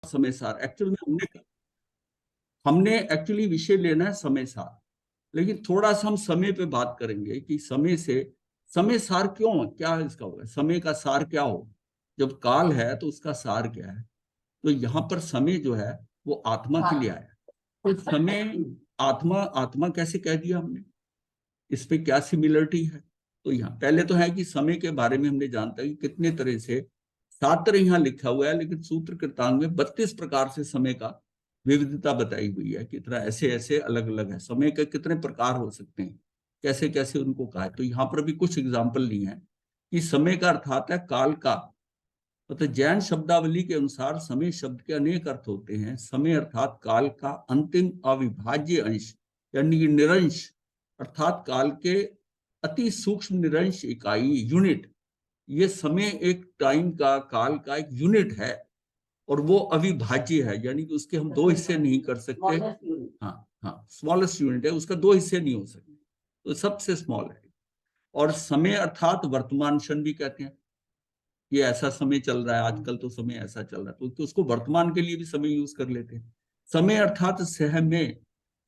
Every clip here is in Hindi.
समय सार एक्चुअल में हमने एक्चुअली विषय लेना है समय सार, लेकिन थोड़ा सा हम समय पे बात करेंगे कि समय सार क्यों, क्या इसका होगा, समय का सार क्या हो। जब काल है तो उसका सार क्या है। तो यहाँ पर समय जो है वो आत्मा के लिए आया। तो समय आत्मा, आत्मा कैसे कह दिया हमने, इस पे क्या सिमिलरिटी है। तो यहाँ पहले तो है कि समय के बारे में हमने जानता है कि कितने तरह से, 7 तरह यहाँ लिखा हुआ है, लेकिन सूत्र कृतांग में 32 प्रकार से समय का विविधता बताई हुई है। कितना ऐसे ऐसे अलग अलग है, समय के कितने प्रकार हो सकते हैं, कैसे कैसे उनको कहा है। तो यहाँ पर भी कुछ एग्जाम्पल लिए हैं कि समय का अर्थात है काल का। मतलब जैन शब्दावली के अनुसार समय शब्द के अनेक अर्थ होते हैं। समय अर्थात काल का अंतिम अविभाज्य अंश, यानी कि निरंश, अर्थात काल के अति सूक्ष्म निरंश इकाई, यूनिट। ये समय एक टाइम का, काल का एक यूनिट है, और वो अविभाज्य है, यानी कि उसके हम दो हिस्से नहीं कर सकते। हाँ हाँ, स्मॉलेस्ट यूनिट है, उसका दो हिस्से नहीं हो सकते, तो सबसे स्मॉल है। और समय अर्थात वर्तमान क्षण भी कहते हैं। ये ऐसा समय चल रहा है आजकल, तो समय ऐसा चल रहा है, तो उसको वर्तमान के लिए भी समय यूज कर लेते हैं। समय अर्थात सह में,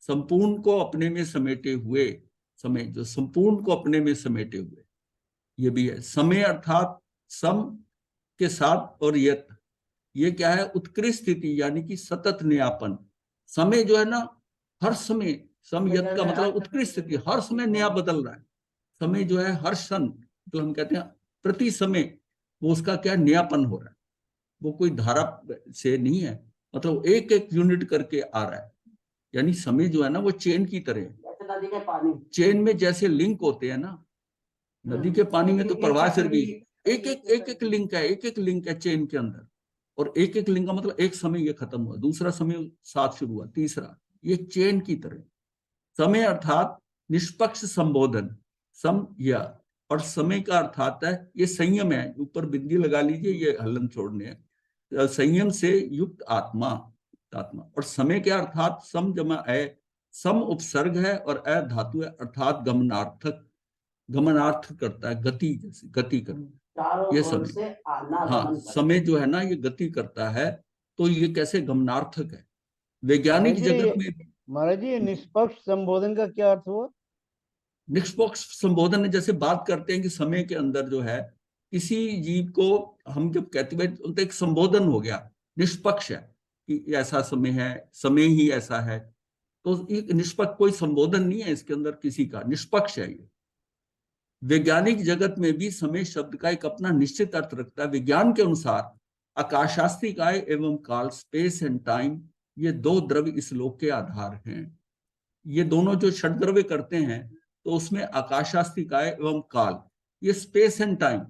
संपूर्ण को अपने में समेटे हुए, समय जो संपूर्ण को अपने में समेटे हुए, ये भी है। समय अर्थात सम के साथ और यत, ये क्या है, उत्कृष्ट स्थिति, यानी कि सतत नयापन। समय जो है ना, हर समय, समयत का मतलब उत्कृष्ट स्थिति, हर समय नया बदल रहा है। समय जो है हर क्षण, मतलब हम कहते हैं प्रति समय, वो उसका क्या नयापन हो रहा है। वो कोई धारा से नहीं है, मतलब एक एक यूनिट करके आ रहा है। यानी समय जो है ना वो चेन की तरह है। चेन में जैसे लिंक होते हैं ना, नदी के पानी में तो प्रवाह फिर भी एक एक लिंक है, एक एक लिंक है चेन के अंदर। और एक एक लिंक का मतलब एक समय ये खत्म हुआ, दूसरा समय साथ शुरू हुआ, तीसरा, ये चेन की तरह। समय अर्थात निष्पक्ष संबोधन, सम या, और समय का अर्थात है ये संयम है, ऊपर बिंदी लगा लीजिए, ये हलन छोड़ने हैं। संयम से युक्त आत्मा, आत्मा। और समय के अर्थात सम जमा है, सम उपसर्ग है, और अ धातु है, अर्थात गमनार्थक, गमनार्थ करता है, गति, जैसे गति कर, ये समय। हाँ, समय जो है ना ये गति करता है, तो ये कैसे गमनार्थक है वैज्ञानिक जगत में। महाराज जी, निष्पक्ष संबोधन का क्या अर्थ हुआ? निष्पक्ष संबोधन है, जैसे बात करते हैं कि समय के अंदर जो है किसी जीव को हम जब कहते हैं तो एक संबोधन हो गया, निष्पक्ष है कि ऐसा समय है, समय ही ऐसा है। तो एक निष्पक्ष कोई संबोधन नहीं है इसके अंदर किसी का, निष्पक्ष है ये। वैज्ञानिक जगत में भी समय शब्द का एक अपना निश्चित अर्थ रखता है। विज्ञान के अनुसार आकाशास्त्री काय एवं काल, स्पेस एंड टाइम, ये दो द्रव्य इस लोक के आधार हैं। ये दोनों जो षड्द्रव्य करते हैं, तो उसमें आकाशास्त्री काय एवं काल, ये स्पेस एंड टाइम,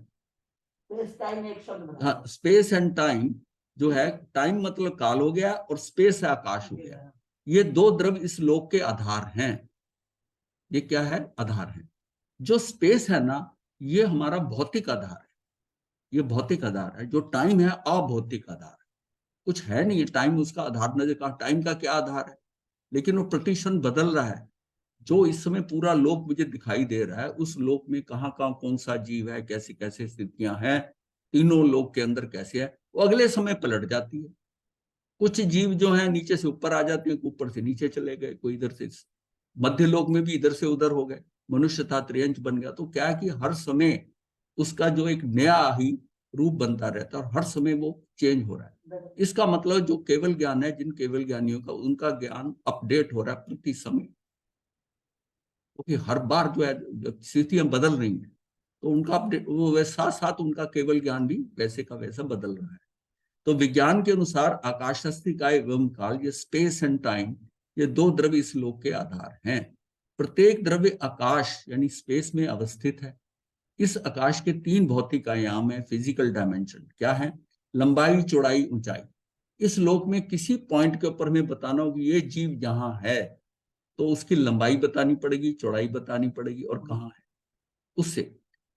हाँ, स्पेस एंड टाइम जो है, टाइम मतलब काल हो गया और स्पेस है आकाश हो गया, ये दो द्रव्य इस लोक के आधार हैं। ये क्या है, आधार है। जो स्पेस है ना, ये हमारा भौतिक आधार है, ये भौतिक आधार है। जो टाइम है अभौतिक आधार है, कुछ है नहीं टाइम उसका आधार। न देखा टाइम का क्या आधार है, लेकिन वो प्रतिक्षण बदल रहा है। जो इस समय पूरा लोक मुझे दिखाई दे रहा है, उस लोक में कहाँ कहाँ कौन सा जीव है, कैसी कैसे स्थितियां हैं, तीनों लोक के अंदर कैसे है, वो अगले समय पलट जाती है। कुछ जीव जो है नीचे से ऊपर आ जाते हैं, ऊपर से नीचे चले गए, कोई इधर से, मध्य लोक में भी इधर से उधर हो गए, मनुष्य था त्रियंच बन गया। तो क्या है कि हर समय उसका जो एक नया ही रूप बनता रहता है, और हर समय वो चेंज हो रहा है। इसका मतलब जो केवल ज्ञान है, जिन केवल ज्ञानियों का, उनका ज्ञान अपडेट हो रहा है प्रति समय, क्योंकि हर बार जो है स्थितियां बदल रही हैं, तो उनका अपडेट वो वैसे साथ साथ उनका केवल ज्ञान भी वैसे का वैसा बदल रहा है। तो विज्ञान के अनुसार आकाशस्थिति का एवं काल, ये स्पेस एंड टाइम, ये दो द्रव्य इस लोक के आधार हैं। प्रत्येक द्रव्य आकाश यानी स्पेस में अवस्थित है। इस आकाश के 3 भौतिक आयाम है, फिजिकल डायमेंशन। क्या है, लंबाई, चौड़ाई, ऊंचाई। इस लोक में किसी पॉइंट के ऊपर में बताना हो कि ये जीव जहां है, तो उसकी लंबाई बतानी पड़ेगी, चौड़ाई बतानी पड़ेगी, और कहाँ है उससे।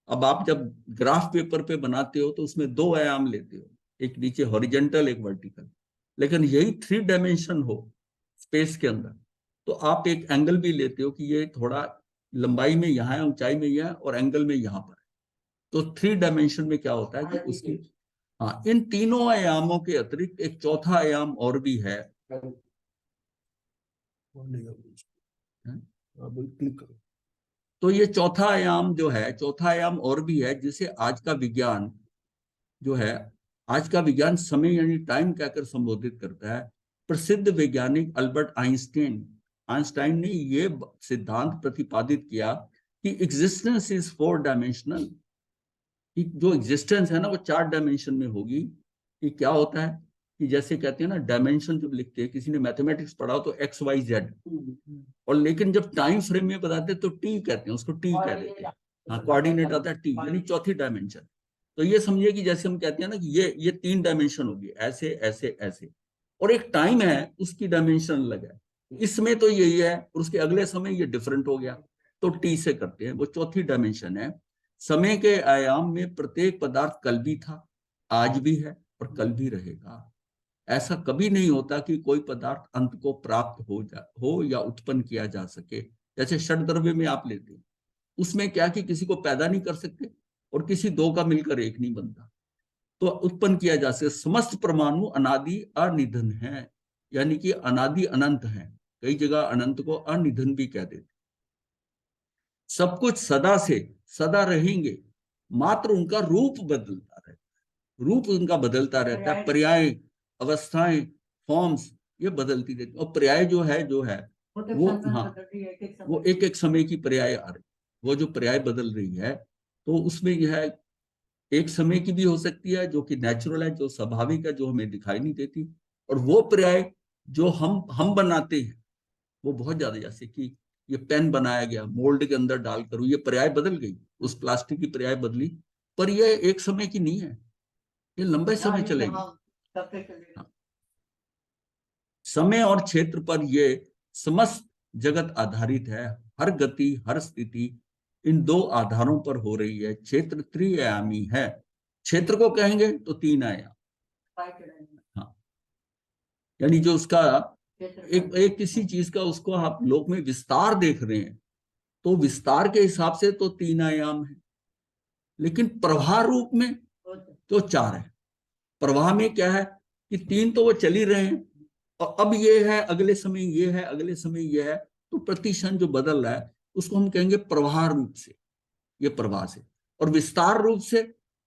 अब आप जब ग्राफ पेपर पे बनाते हो तो उसमें 2 आयाम लेते हो, एक नीचे हॉरिजेंटल, एक वर्टिकल। लेकिन यही 3 डायमेंशन हो स्पेस के अंदर, तो आप एक एंगल भी लेते हो कि ये थोड़ा लंबाई में यहाँ है, ऊंचाई में यहाँ है, और एंगल में यहाँ पर है। तो 3 डायमेंशन में क्या होता है कि उसकी, हाँ, इन तीनों आयामों के अतिरिक्त एक चौथा आयाम और भी है। क्लिक करो। तो ये चौथा आयाम जो है, चौथा आयाम और भी है, जिसे आज का विज्ञान जो है, आज का विज्ञान समय यानी टाइम कहकर संबोधित करता है। प्रसिद्ध वैज्ञानिक अल्बर्ट आइंस्टाइन आइंस्टाइन ने ये सिद्धांत प्रतिपादित किया कि एग्जिस्टेंस इज 4 डायमेंशनल, कि जो एग्जिस्टेंस है ना वो 4 डायमेंशन में होगी। कि क्या होता है कि जैसे कहते हैं ना, डायमेंशन जब लिखते हैं, किसी ने मैथमेटिक्स पढ़ा हो तो एक्स वाई जेड, और लेकिन जब टाइम फ्रेम में बताते हैं तो टी कहते हैं, उसको टी कह देते हैं। हाँ, कोऑर्डिनेट आता है टी, यानी चौथी डायमेंशन। तो ये समझिए कि जैसे हम कहते हैं ना कि ये 3 डायमेंशन होगी, ऐसे ऐसे ऐसे, और एक टाइम है उसकी डायमेंशन अलग है। इसमें तो यही है, और उसके अगले समय ये डिफरेंट हो गया, तो टी से करते हैं, वो चौथी डायमेंशन है। समय के आयाम में प्रत्येक पदार्थ कल भी था, आज भी है और कल भी रहेगा। ऐसा कभी नहीं होता कि कोई पदार्थ अंत को प्राप्त हो या उत्पन्न किया जा सके। जैसे षड्द्रव्य में आप लेते हैं, उसमें क्या कि किसी को पैदा नहीं कर सकते, और किसी दो का मिलकर एक नहीं बनता, तो उत्पन्न किया जा सके। समस्त परमाणु अनादि अनिधन है, यानी कि अनादि अनंत है। कई जगह अनंत को अनिधन भी कह देते। सब कुछ सदा से सदा रहेंगे, मात्र उनका रूप बदलता रहता है। रूप उनका बदलता रहता है, पर्याय, अवस्थाएं, फॉर्म्स ये बदलती रहती है। और पर्याय जो है वो हाँ, वो एक एक समय की पर्याय आ रही, वो जो पर्याय बदल रही है, तो उसमें यह है, एक समय की भी हो सकती है जो कि नेचुरल है, जो स्वाभाविक है, जो हमें दिखाई नहीं देती, और वो पर्याय जो हम बनाते हैं वो बहुत ज्यादा, जैसे कि ये पेन बनाया गया मोल्ड के अंदर डालकर, ये पर्याय बदल गई, उस प्लास्टिक की पर्याय बदली, पर ये एक समय की नहीं है, ये लंबे समय चलेगी। हाँ। समय और क्षेत्र पर ये समस्त जगत आधारित है। हर गति, हर स्थिति इन 2 आधारों पर हो रही है। क्षेत्र त्रिआयामी है। क्षेत्र को कहेंगे तो 3 आयाम। हाँ, यानी जो उसका एक किसी चीज का उसको आप लोक में विस्तार देख रहे हैं, तो विस्तार के हिसाब से तो 3 आयाम है, लेकिन प्रवाह रूप में तो 4 है। प्रवाह में क्या है कि 3 तो वो चल ही रहे हैं, और अब ये है, अगले समय ये है, अगले समय ये है, तो प्रतिक्षण जो बदल रहा है उसको हम कहेंगे प्रवाह रूप से, ये प्रवाह से। और विस्तार रूप से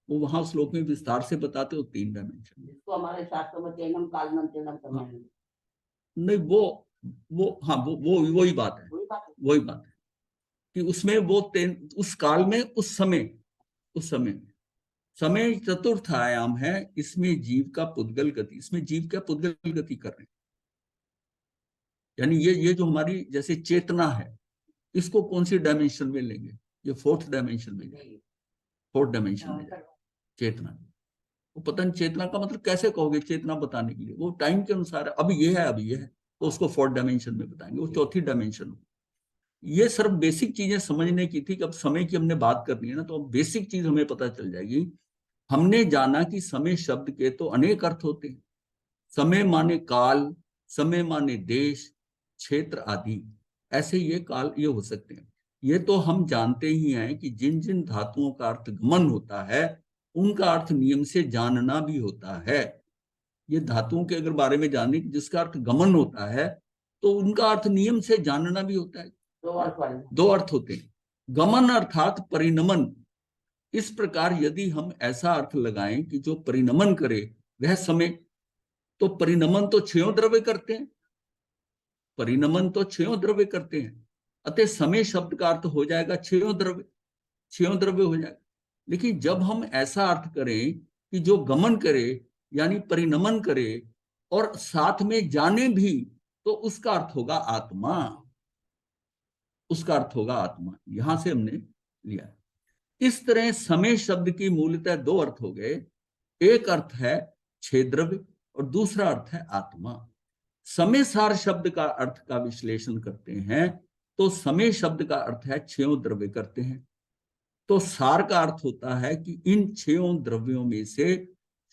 वो वहां श्लोक में विस्तार से बताते हो 3 डायमेंशन। तो हमारे शास्त्रों में चैनम कालम चैनम समय नहीं, वो हाँ, वो वही बात है, वही बात है कि उसमें वो उस काल में, उस समय समय चतुर्थ आयाम है। इसमें जीव का पुद्गल गति, इसमें जीव का पुद्गल गति कर रहे हैं। यानी ये जो हमारी जैसे चेतना है, इसको कौन सी डायमेंशन में लेंगे? ये 4th डायमेंशन में जाएगी, 4th डायमेंशन में जाएगी चेतना। वो पता नहीं चेतना का मतलब कैसे कहोगे, चेतना बताने के लिए वो टाइम के अनुसार अब ये है, अब ये है, तो उसको 4th डायमेंशन में बताएंगे, वो 4थी डायमेंशन हो। ये सिर्फ बेसिक चीजें समझने की थी कि अब समय की हमने बात करनी है ना, तो अब बेसिक चीज हमें पता चल जाएगी। हमने जाना कि समय शब्द के तो अनेक अर्थ होते हैं। समय माने काल, समय माने देश, क्षेत्र आदि, ऐसे ये काल ये हो सकते हैं। ये तो हम जानते ही हैं कि जिन जिन धातुओं का अर्थ गमन होता है, उनका अर्थ नियम से जानना भी होता है। ये धातुओं के अगर बारे में जाने कि जिसका अर्थ गमन होता है, तो उनका अर्थ नियम से जानना भी होता है। 2 अर्थ होते हैं, गमन अर्थात परिणमन। इस प्रकार यदि हम ऐसा अर्थ लगाएं कि जो परिणमन करे वह समय, तो परिणमन तो 6 द्रव्य करते हैं, परिणमन तो 6 द्रव्य करते हैं, अतः समय शब्द का अर्थ हो जाएगा 6 द्रव्य, 6 द्रव्य हो जाएगा। लेकिन जब हम ऐसा अर्थ करें कि जो गमन करे यानी परिणमन करे और साथ में जाने भी, तो उसका अर्थ होगा आत्मा, उसका अर्थ होगा आत्मा। यहां से हमने लिया। इस तरह समय शब्द की मूलतः 2 अर्थ हो गए। एक अर्थ है 6 द्रव्य और दूसरा अर्थ है आत्मा। समय सार शब्द का अर्थ का विश्लेषण करते हैं, तो समय शब्द का अर्थ है 6 द्रव्य करते हैं। तो सार का अर्थ होता है कि इन 6 द्रव्यों में से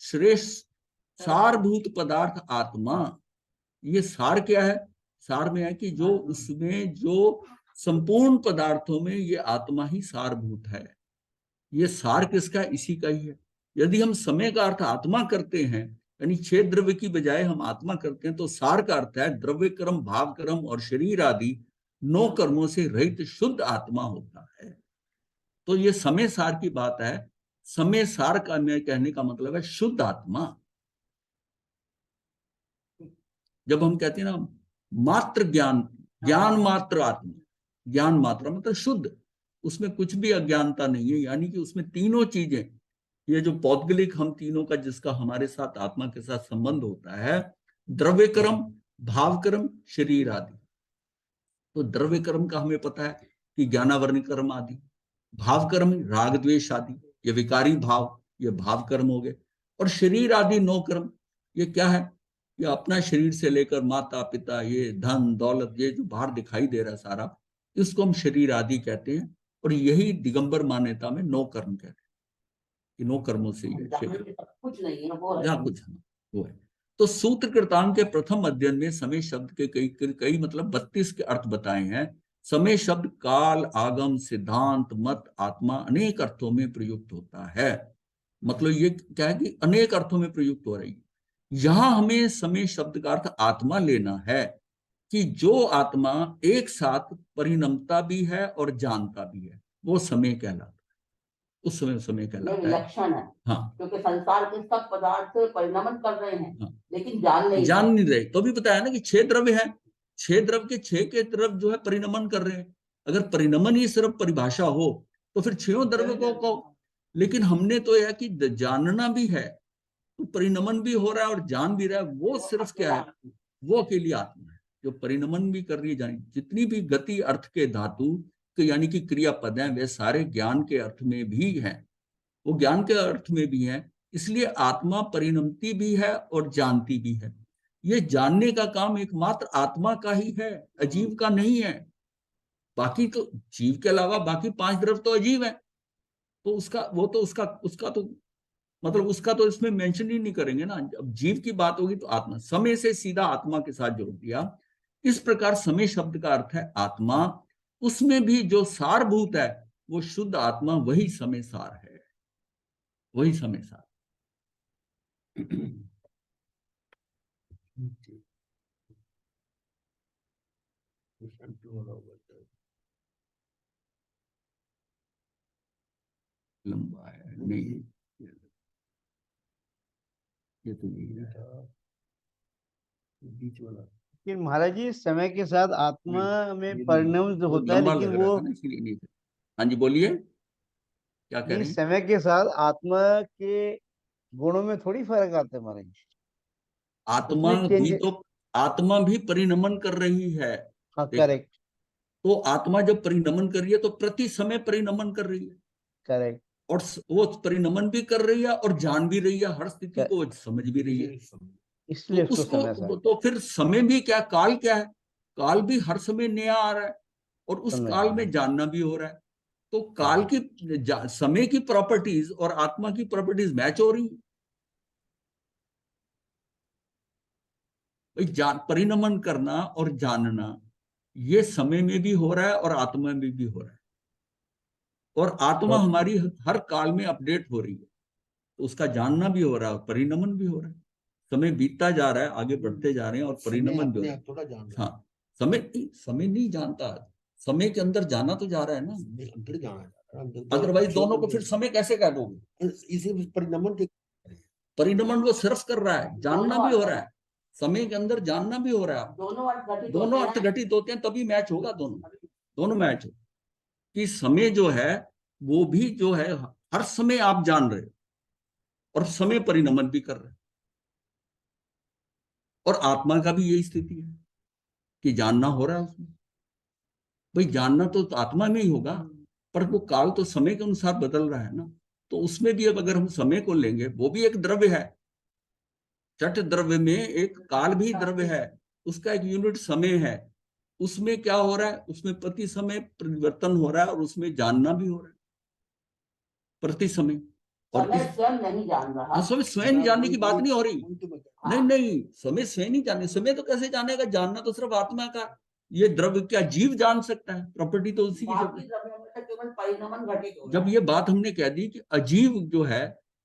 श्रेष्ठ सारभूत पदार्थ आत्मा। ये सार क्या है? सार में है कि जो उसमें जो संपूर्ण पदार्थों में ये आत्मा ही सारभूत है। ये सार किसका? इसी का ही है। यदि हम समय का अर्थ आत्मा करते हैं, यानी 6 द्रव्य की बजाय हम आत्मा करते हैं, तो सार का अर्थ है द्रव्य कर्म, भाव कर्म और शरीर आदि 9 कर्मों से रहित शुद्ध आत्मा होता है। तो ये समय सार की बात है। समय सार का मैं कहने का मतलब है शुद्ध आत्मा। जब हम कहते हैं ना मात्र ज्ञान, ज्ञान मात्र आत्मा, ज्ञान मात्र मतलब शुद्ध, उसमें कुछ भी अज्ञानता नहीं है, यानी कि उसमें तीनों चीजें, ये जो पौद्गलिक हम तीनों का जिसका हमारे साथ आत्मा के साथ संबंध होता है, द्रव्य कर्म, भाव कर्म, शरीर आदि। तो द्रव्य कर्म का हमें पता है कि ज्ञानावरण कर्म आदि, भाव कर्म राग द्वेष आदि, ये विकारी भाव, ये भाव कर्म हो गए, और शरीर आदि 9 कर्म, ये क्या है, ये अपना शरीर से लेकर माता पिता, ये धन दौलत, ये जो बाहर दिखाई दे रहा है सारा, इसको हम शरीर आदि कहते हैं। और यही दिगंबर मान्यता में 9 कर्म कहते हैं कि 9 कर्मों से ये कुछ नहीं है, वो जहाँ कुछ है वो है। तो सूत्र कृतांत के प्रथम अध्ययन में समय शब्द के कई मतलब 32 के अर्थ बताए हैं। समय शब्द काल, आगम, सिद्धांत, मत, आत्मा अनेक अर्थों में प्रयुक्त होता है। मतलब ये क्या है कि अनेक अर्थों में प्रयुक्त हो रही है। यहां हमें समय शब्द का अर्थ आत्मा लेना है कि जो आत्मा एक साथ परिणमता भी है और जानता भी है, वो समय कहलाता है। उस समय समय कहलाता है। लक्षण है। हाँ, क्योंकि संसार के सब पदार्थ परिणमन कर रहे हैं, हाँ, लेकिन जान नहीं रहे। तो भी बताया ना कि 6 द्रव्य है, 6 द्रव्य के 6 के द्रव्य जो है परिणमन कर रहे हैं। अगर परिणमन ही सिर्फ परिभाषा हो तो फिर 6 द्रव्य को कहो। लेकिन हमने तो यह कि जानना भी है, तो परिणमन भी हो रहा है और जान भी रहा है, वो सिर्फ क्या है, वो अकेली आत्मा है जो परिणमन भी कर रही है। जानी जितनी भी गति अर्थ के धातु यानी कि क्रियापद हैं, वे सारे ज्ञान के अर्थ में भी हैं, वो ज्ञान के अर्थ में भी है। इसलिए आत्मा परिणमती भी है और जानती भी है। ये जानने का काम एकमात्र आत्मा का ही है, अजीव का नहीं है। बाकी तो जीव के अलावा बाकी 5 द्रव्य तो अजीव है, तो उसका वो तो उसका तो मतलब उसका तो इसमें मेंशन ही नहीं करेंगे ना। अब जीव की बात होगी तो आत्मा, समय से सीधा आत्मा के साथ जोड़ दिया। इस प्रकार समय शब्द का अर्थ है आत्मा, उसमें भी जो सारभूत है वो शुद्ध आत्मा, वही समय सार है, वही समय सार। लंबा है नहीं, ये तो नहीं है बीच वाला। लेकिन महाराज जी समय के साथ आत्मा में परिणाम जो होता है, लंबा लेकिन लग रहा वो था ना इसलिए नहीं था। हाँ जी बोलिए, क्या कह नहीं, रहे हैं। समय के साथ आत्मा के गुणों में थोड़ी फर्क आता है महाराज जी, आत्मा उसमें भी चेंज। तो, आत्मा भी परिणमन कर रही है। हाँ, देखो, करेक्ट तो आत्मा जब परिणमन कर रही है तो प्रति समय परिणमन कर रही है, करेक्ट। और वो परिणमन भी कर रही है और जान भी रही है, हर स्थिति को वो समझ भी रही है। तो इसलिए उसको समय उसको सार तो फिर समय भी क्या, काल क्या है, काल भी हर समय नया आ रहा है, और उस समझ काल गया। में जानना भी हो रहा है। तो काल की समय की प्रॉपर्टीज और आत्मा की प्रॉपर्टीज मैच हो रही है। भाई परिणमन करना और जानना ये समय में भी हो रहा है और आत्मा में भी हो रहा है, और आत्मा तो हमारी हर काल में अपडेट हो रही है, तो उसका जानना भी हो रहा है और परिणमन भी हो रहा है। समय बीतता जा रहा है, आगे बढ़ते जा रहे हैं, और परिणमन भी हो रहा है। थोड़ा जान रहा है। हाँ, समय नहीं जानता, समय के अंदर जाना तो जा रहा है ना, अंदर जाना है, अंदर तो अदरवाइज जो दोनों को फिर समय कैसे कह दोगे। इसे परिणमन के परिणमन वो सिर्फ कर रहा है, जानना दोनों भी हो अर्थ रहा है, समय के अंदर जानना भी हो रहा है। दोनों अर्थ घटित दोनों होते अर्थ हैं। घटित होते हैं, तभी मैच होगा, दोनों मैच हो कि समय जो है वो भी जो है हर समय आप जान रहे हो, और समय परिणमन भी कर रहे हो। और आत्मा का भी यही स्थिति है कि जानना हो रहा है उसमें। भाई जानना तो आत्मा में ही होगा, पर वो काल तो समय के अनुसार बदल रहा है ना। तो उसमें भी अब अगर हम समय को लेंगे, वो भी एक द्रव्य है। चट द्रव्य में एक काल भी द्रव्य है, उसका एक यूनिट समय है। उसमें क्या हो रहा है, उसमें प्रति समय परिवर्तन हो रहा है, और उसमें जानना भी हो रहा है प्रति समय। और समय स्वयं नहीं जान रहा। समय स्वयं जानने की बात नहीं हो रही। नहीं हाँ। नहीं, समय स्वयं नहीं जाने, समय तो कैसे जानेगा, जानना तो सिर्फ आत्मा का। ये द्रव्य क्या जीव जान सकता है, प्रॉपर्टी तो उसी की बाकी द्रव्यों में तो केवल परिणमन घटित हो रहा जब है। ये बात हमने कह दी कि अजीव जो है,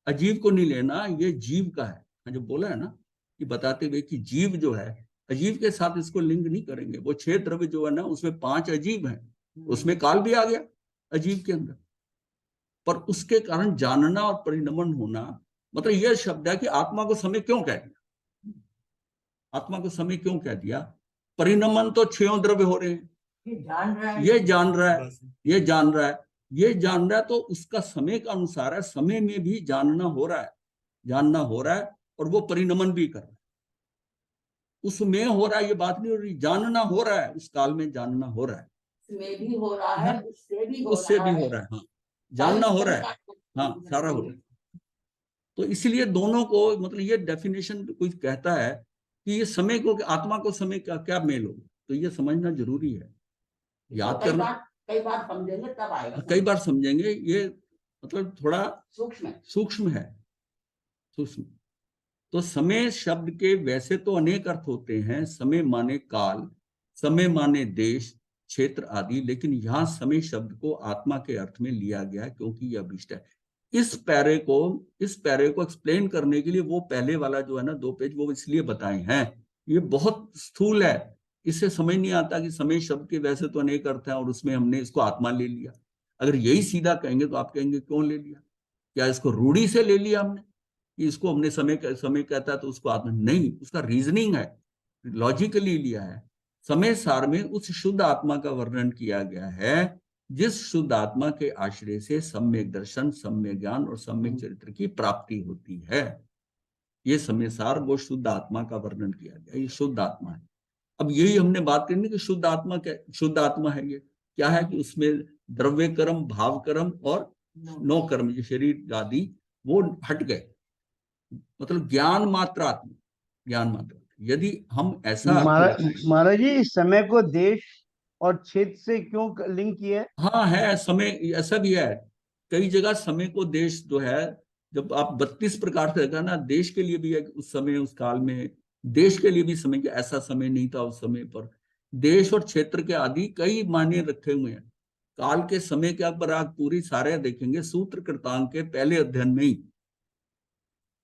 अजीव को नहीं लेना, ये जीव का है। जो बोला है ना कि बताते हुए कि जीव जो है, अजीव के साथ इसको लिंक नहीं करेंगे। वो 6 द्रव्य जो है ना, उसमें 5 अजीब हैं, उसमें काल भी आ गया अजीब के अंदर। पर उसके कारण जानना और परिणमन होना, मतलब यह शब्द है कि आत्मा को समय क्यों कह दिया, आत्मा को समय क्यों कह दिया। परिणमन तो 6 द्रव्य हो रहे हैं, ये जान रहा है, ये जान रहा है, ये जान रहा है, ये जान रहा है, तो उसका समय का अनुसार है, समय में भी जानना हो रहा है, जानना हो रहा है, और वो परिणमन भी कर रहा है। उसमें हो रहा है ये बात नहीं हो रही, जानना हो रहा है, उस काल में जानना हो रहा है, इसमें भी हो रहा है, हाँ, उससे भी हो उससे रहा भी है, हो रहा है, हाँ, जानना हो रहा है, हाँ, सारा हो रहा है। तो इसलिए दोनों को, मतलब ये डेफिनेशन कोई कहता है कि ये समय को, आत्मा को समय का क्या मेल हो, तो ये समझना जरूरी है, याद करना। कई बार समझेंगे तब आएगा, कई बार समझेंगे, ये मतलब थोड़ा सूक्ष्म सूक्ष्म है, सूक्ष्म। तो समय शब्द के वैसे तो अनेक अर्थ होते हैं, समय माने काल, समय माने देश, क्षेत्र आदि, लेकिन यहाँ समय शब्द को आत्मा के अर्थ में लिया गया है, क्योंकि यह अभिष्ट है। इस पैरे को एक्सप्लेन करने के लिए वो पहले वाला जो है ना 2 पेज, वो इसलिए बताए हैं। ये बहुत स्थूल है, इससे समझ नहीं आता कि समय शब्द के वैसे तो अनेक अर्थ हैं और उसमें हमने इसको आत्मा ले लिया। अगर यही सीधा कहेंगे तो आप कहेंगे क्यों ले लिया, क्या इसको रूढ़ी से ले लिया हमने कि इसको हमने समय कहता है तो उसको आत्मा नहीं, उसका रीजनिंग है, लॉजिकली लिया है। समय सार में उस शुद्ध आत्मा का वर्णन किया गया है जिस शुद्ध आत्मा के आश्रय से सम्यक दर्शन, सम्यक ज्ञान और सम्यक चरित्र की प्राप्ति होती है। ये समय सार वो शुद्ध आत्मा का वर्णन किया गया, ये शुद्ध आत्मा है। अब यही हमने बात करनी कि शुद्ध आत्मा क्या, शुद्ध आत्मा है ये क्या है, कि उसमें द्रव्य कर्म, भाव कर्म और नौ कर्म, ये शरीर आदि वो हट गए, मतलब ज्ञान मात्र आत्मा, ज्ञान मात्र। यदि हम ऐसा अर्थ लगाएं, महाराज जी, इस समय को देश और क्षेत्र से क्यों लिंक किया है? हाँ है, समय ऐसा भी है, कई जगह समय को देश जो है, जब आप 32 प्रकार से देखा ना, देश के लिए भी है उस समय, उस काल में देश के लिए भी समय, कि ऐसा समय नहीं था उस समय पर। देश और क्षेत्र के आदि कई मायने रखे हुए हैं काल के समय के। पर आप पूरी सारे देखेंगे सूत्र कृतांक के पहले अध्ययन में ही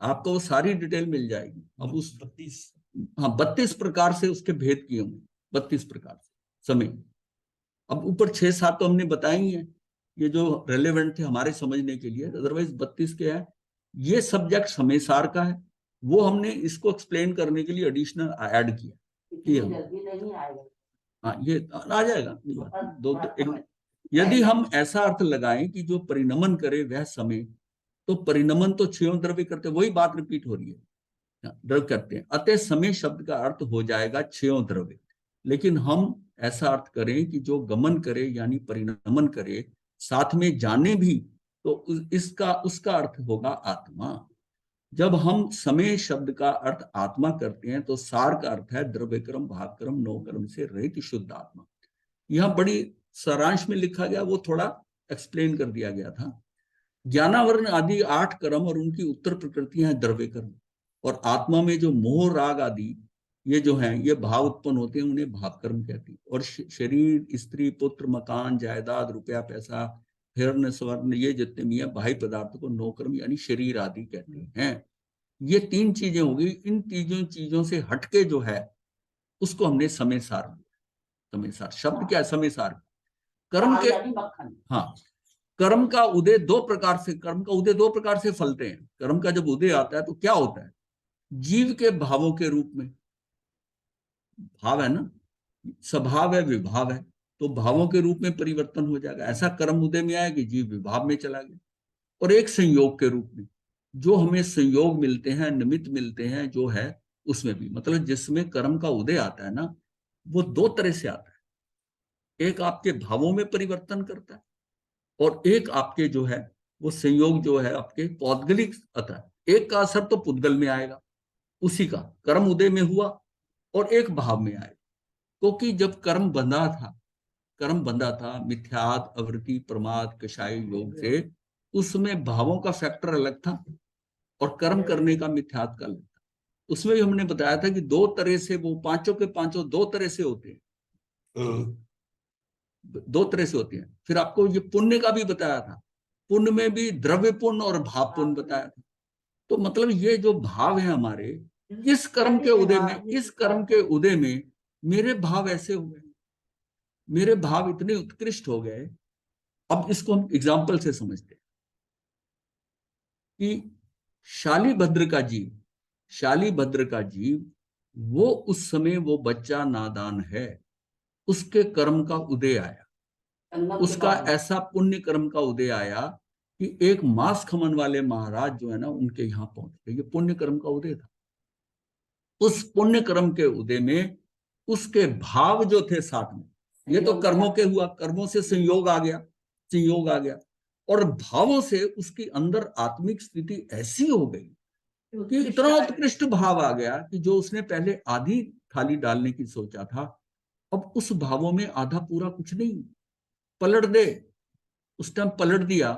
आपको वो सारी डिटेल मिल जाएगी। अब उस 32 हाँ 32 प्रकार से उसके भेद किए होंगे, 32 प्रकार से समय। अब ऊपर 6-7 तो हमने बताई ही है, ये जो रेलेवेंट थे हमारे समझने के लिए, अदरवाइज 32 के है। ये सब्जेक्ट समय सार का है, वो हमने इसको एक्सप्लेन करने के लिए एडिशनल ऐड किया। इतनी जल्दी नहीं आएगा, हाँ ये आ जाएगा, यदि हम ऐसा अर्थ लगाएं कि जो परिणमन करे वह समय, तो परिणमन तो 6 द्रव्य करते, वही बात रिपीट हो रही है, द्रव्य करते हैं, अतः समय शब्द का अर्थ हो जाएगा 6 द्रव्य। लेकिन हम ऐसा अर्थ करें कि जो गमन करे यानी परिणमन करे, साथ में जाने भी, तो इसका उसका अर्थ होगा आत्मा। जब हम समय शब्द का अर्थ आत्मा करते हैं तो सार का अर्थ है द्रव्य कर्म, भाव कर्म, नौ कर्म से रहित शुद्ध आत्मा। यह बड़ी सारांश में लिखा गया, वो थोड़ा एक्सप्लेन कर दिया गया था। ज्ञानावरण आदि 8 कर्म और उनकी उत्तर प्रकृतियां हैं द्रव्य कर्म, और आत्मा में जो मोह राग आदि ये जो हैं, ये भाव उत्पन्न होते हैं, उन्हें भाव कर्म कहते हैं। और शरीर, स्त्री, पुत्र, मकान, जायदाद, रुपया, पैसा, हिरण, स्वर्ण, ये जितने भी हैं बाह्य पदार्थ को नौ कर्म यानी शरीर आदि कहते हैं। ये 3 चीजें होगी, इन तीनों चीजों से हटके जो है उसको हमने समय सार, समय सार शब्द क्या है, समय सार कर्म के, हाँ कर्म का उदय 2 प्रकार से, कर्म का उदय 2 प्रकार से फलते हैं। कर्म का जब उदय आता है तो क्या होता है, जीव के भावों के रूप में, भाव है ना, स्वभाव है, विभाव है, तो भावों के रूप में परिवर्तन हो जाएगा। ऐसा कर्म उदय में आया कि जीव विभाव में चला गया। और एक संयोग के रूप में, जो हमें संयोग मिलते हैं, निमित्त मिलते हैं, जो है उसमें भी, मतलब जिसमें कर्म का उदय आता है ना, वो 2 तरह से आता है। एक आपके भावों में परिवर्तन करता है, और एक आपके जो है वो संयोग जो है आपके पौद्गलिक आता है। एक का असर तो पुद्गल में आएगा, उसी का कर्म उदय में हुआ, और एक भाव में आएगा। क्योंकि जब कर्म बंधा था, कर्म बंधा था मिथ्यात, अवृत्ति, प्रमाद, कषाय योग से, उसमें भावों का फैक्टर अलग था और कर्म करने का मिथ्यात का अलग था। उसमें भी हमने बताया था कि 2 तरह से वो पांचों के पांचों 2 तरह से होते हैं, 2 तरह से होते हैं। फिर आपको ये पुण्य का भी बताया था, पुण्य में भी द्रव्य पुण्य और भाव पुण्य बताया था। तो मतलब ये जो भाव है हमारे, इस कर्म के उदय में, इस कर्म के उदय में मेरे भाव ऐसे हो गए, मेरे भाव इतने उत्कृष्ट हो गए। अब इसको हम एग्जाम्पल से समझते हैं कि शालीभद्र का जीव वो उस समय वो बच्चा नादान है, उसके कर्म का उदय आया, संगम के उसका बाद। ऐसा पुण्य कर्म का उदय आया कि एक मांस खमन वाले महाराज जो है ना उनके यहाँ पहुंच गए। ये पुण्य कर्म का उदय था। उस पुण्य कर्म के उदय में उसके भाव जो थे साथ में, ये तो कर्मों के हुआ, कर्मों से संयोग आ गया, और भावों से उसके अंदर आत्मिक स्थिति ऐसी हो गई कि इतना उत्कृष्ट भाव आ गया कि जो उसने पहले आधी थाली डालने की सोचा था, अब उस भावों में आधा पूरा कुछ नहीं, पलट दे। उस टाइम पलट दिया,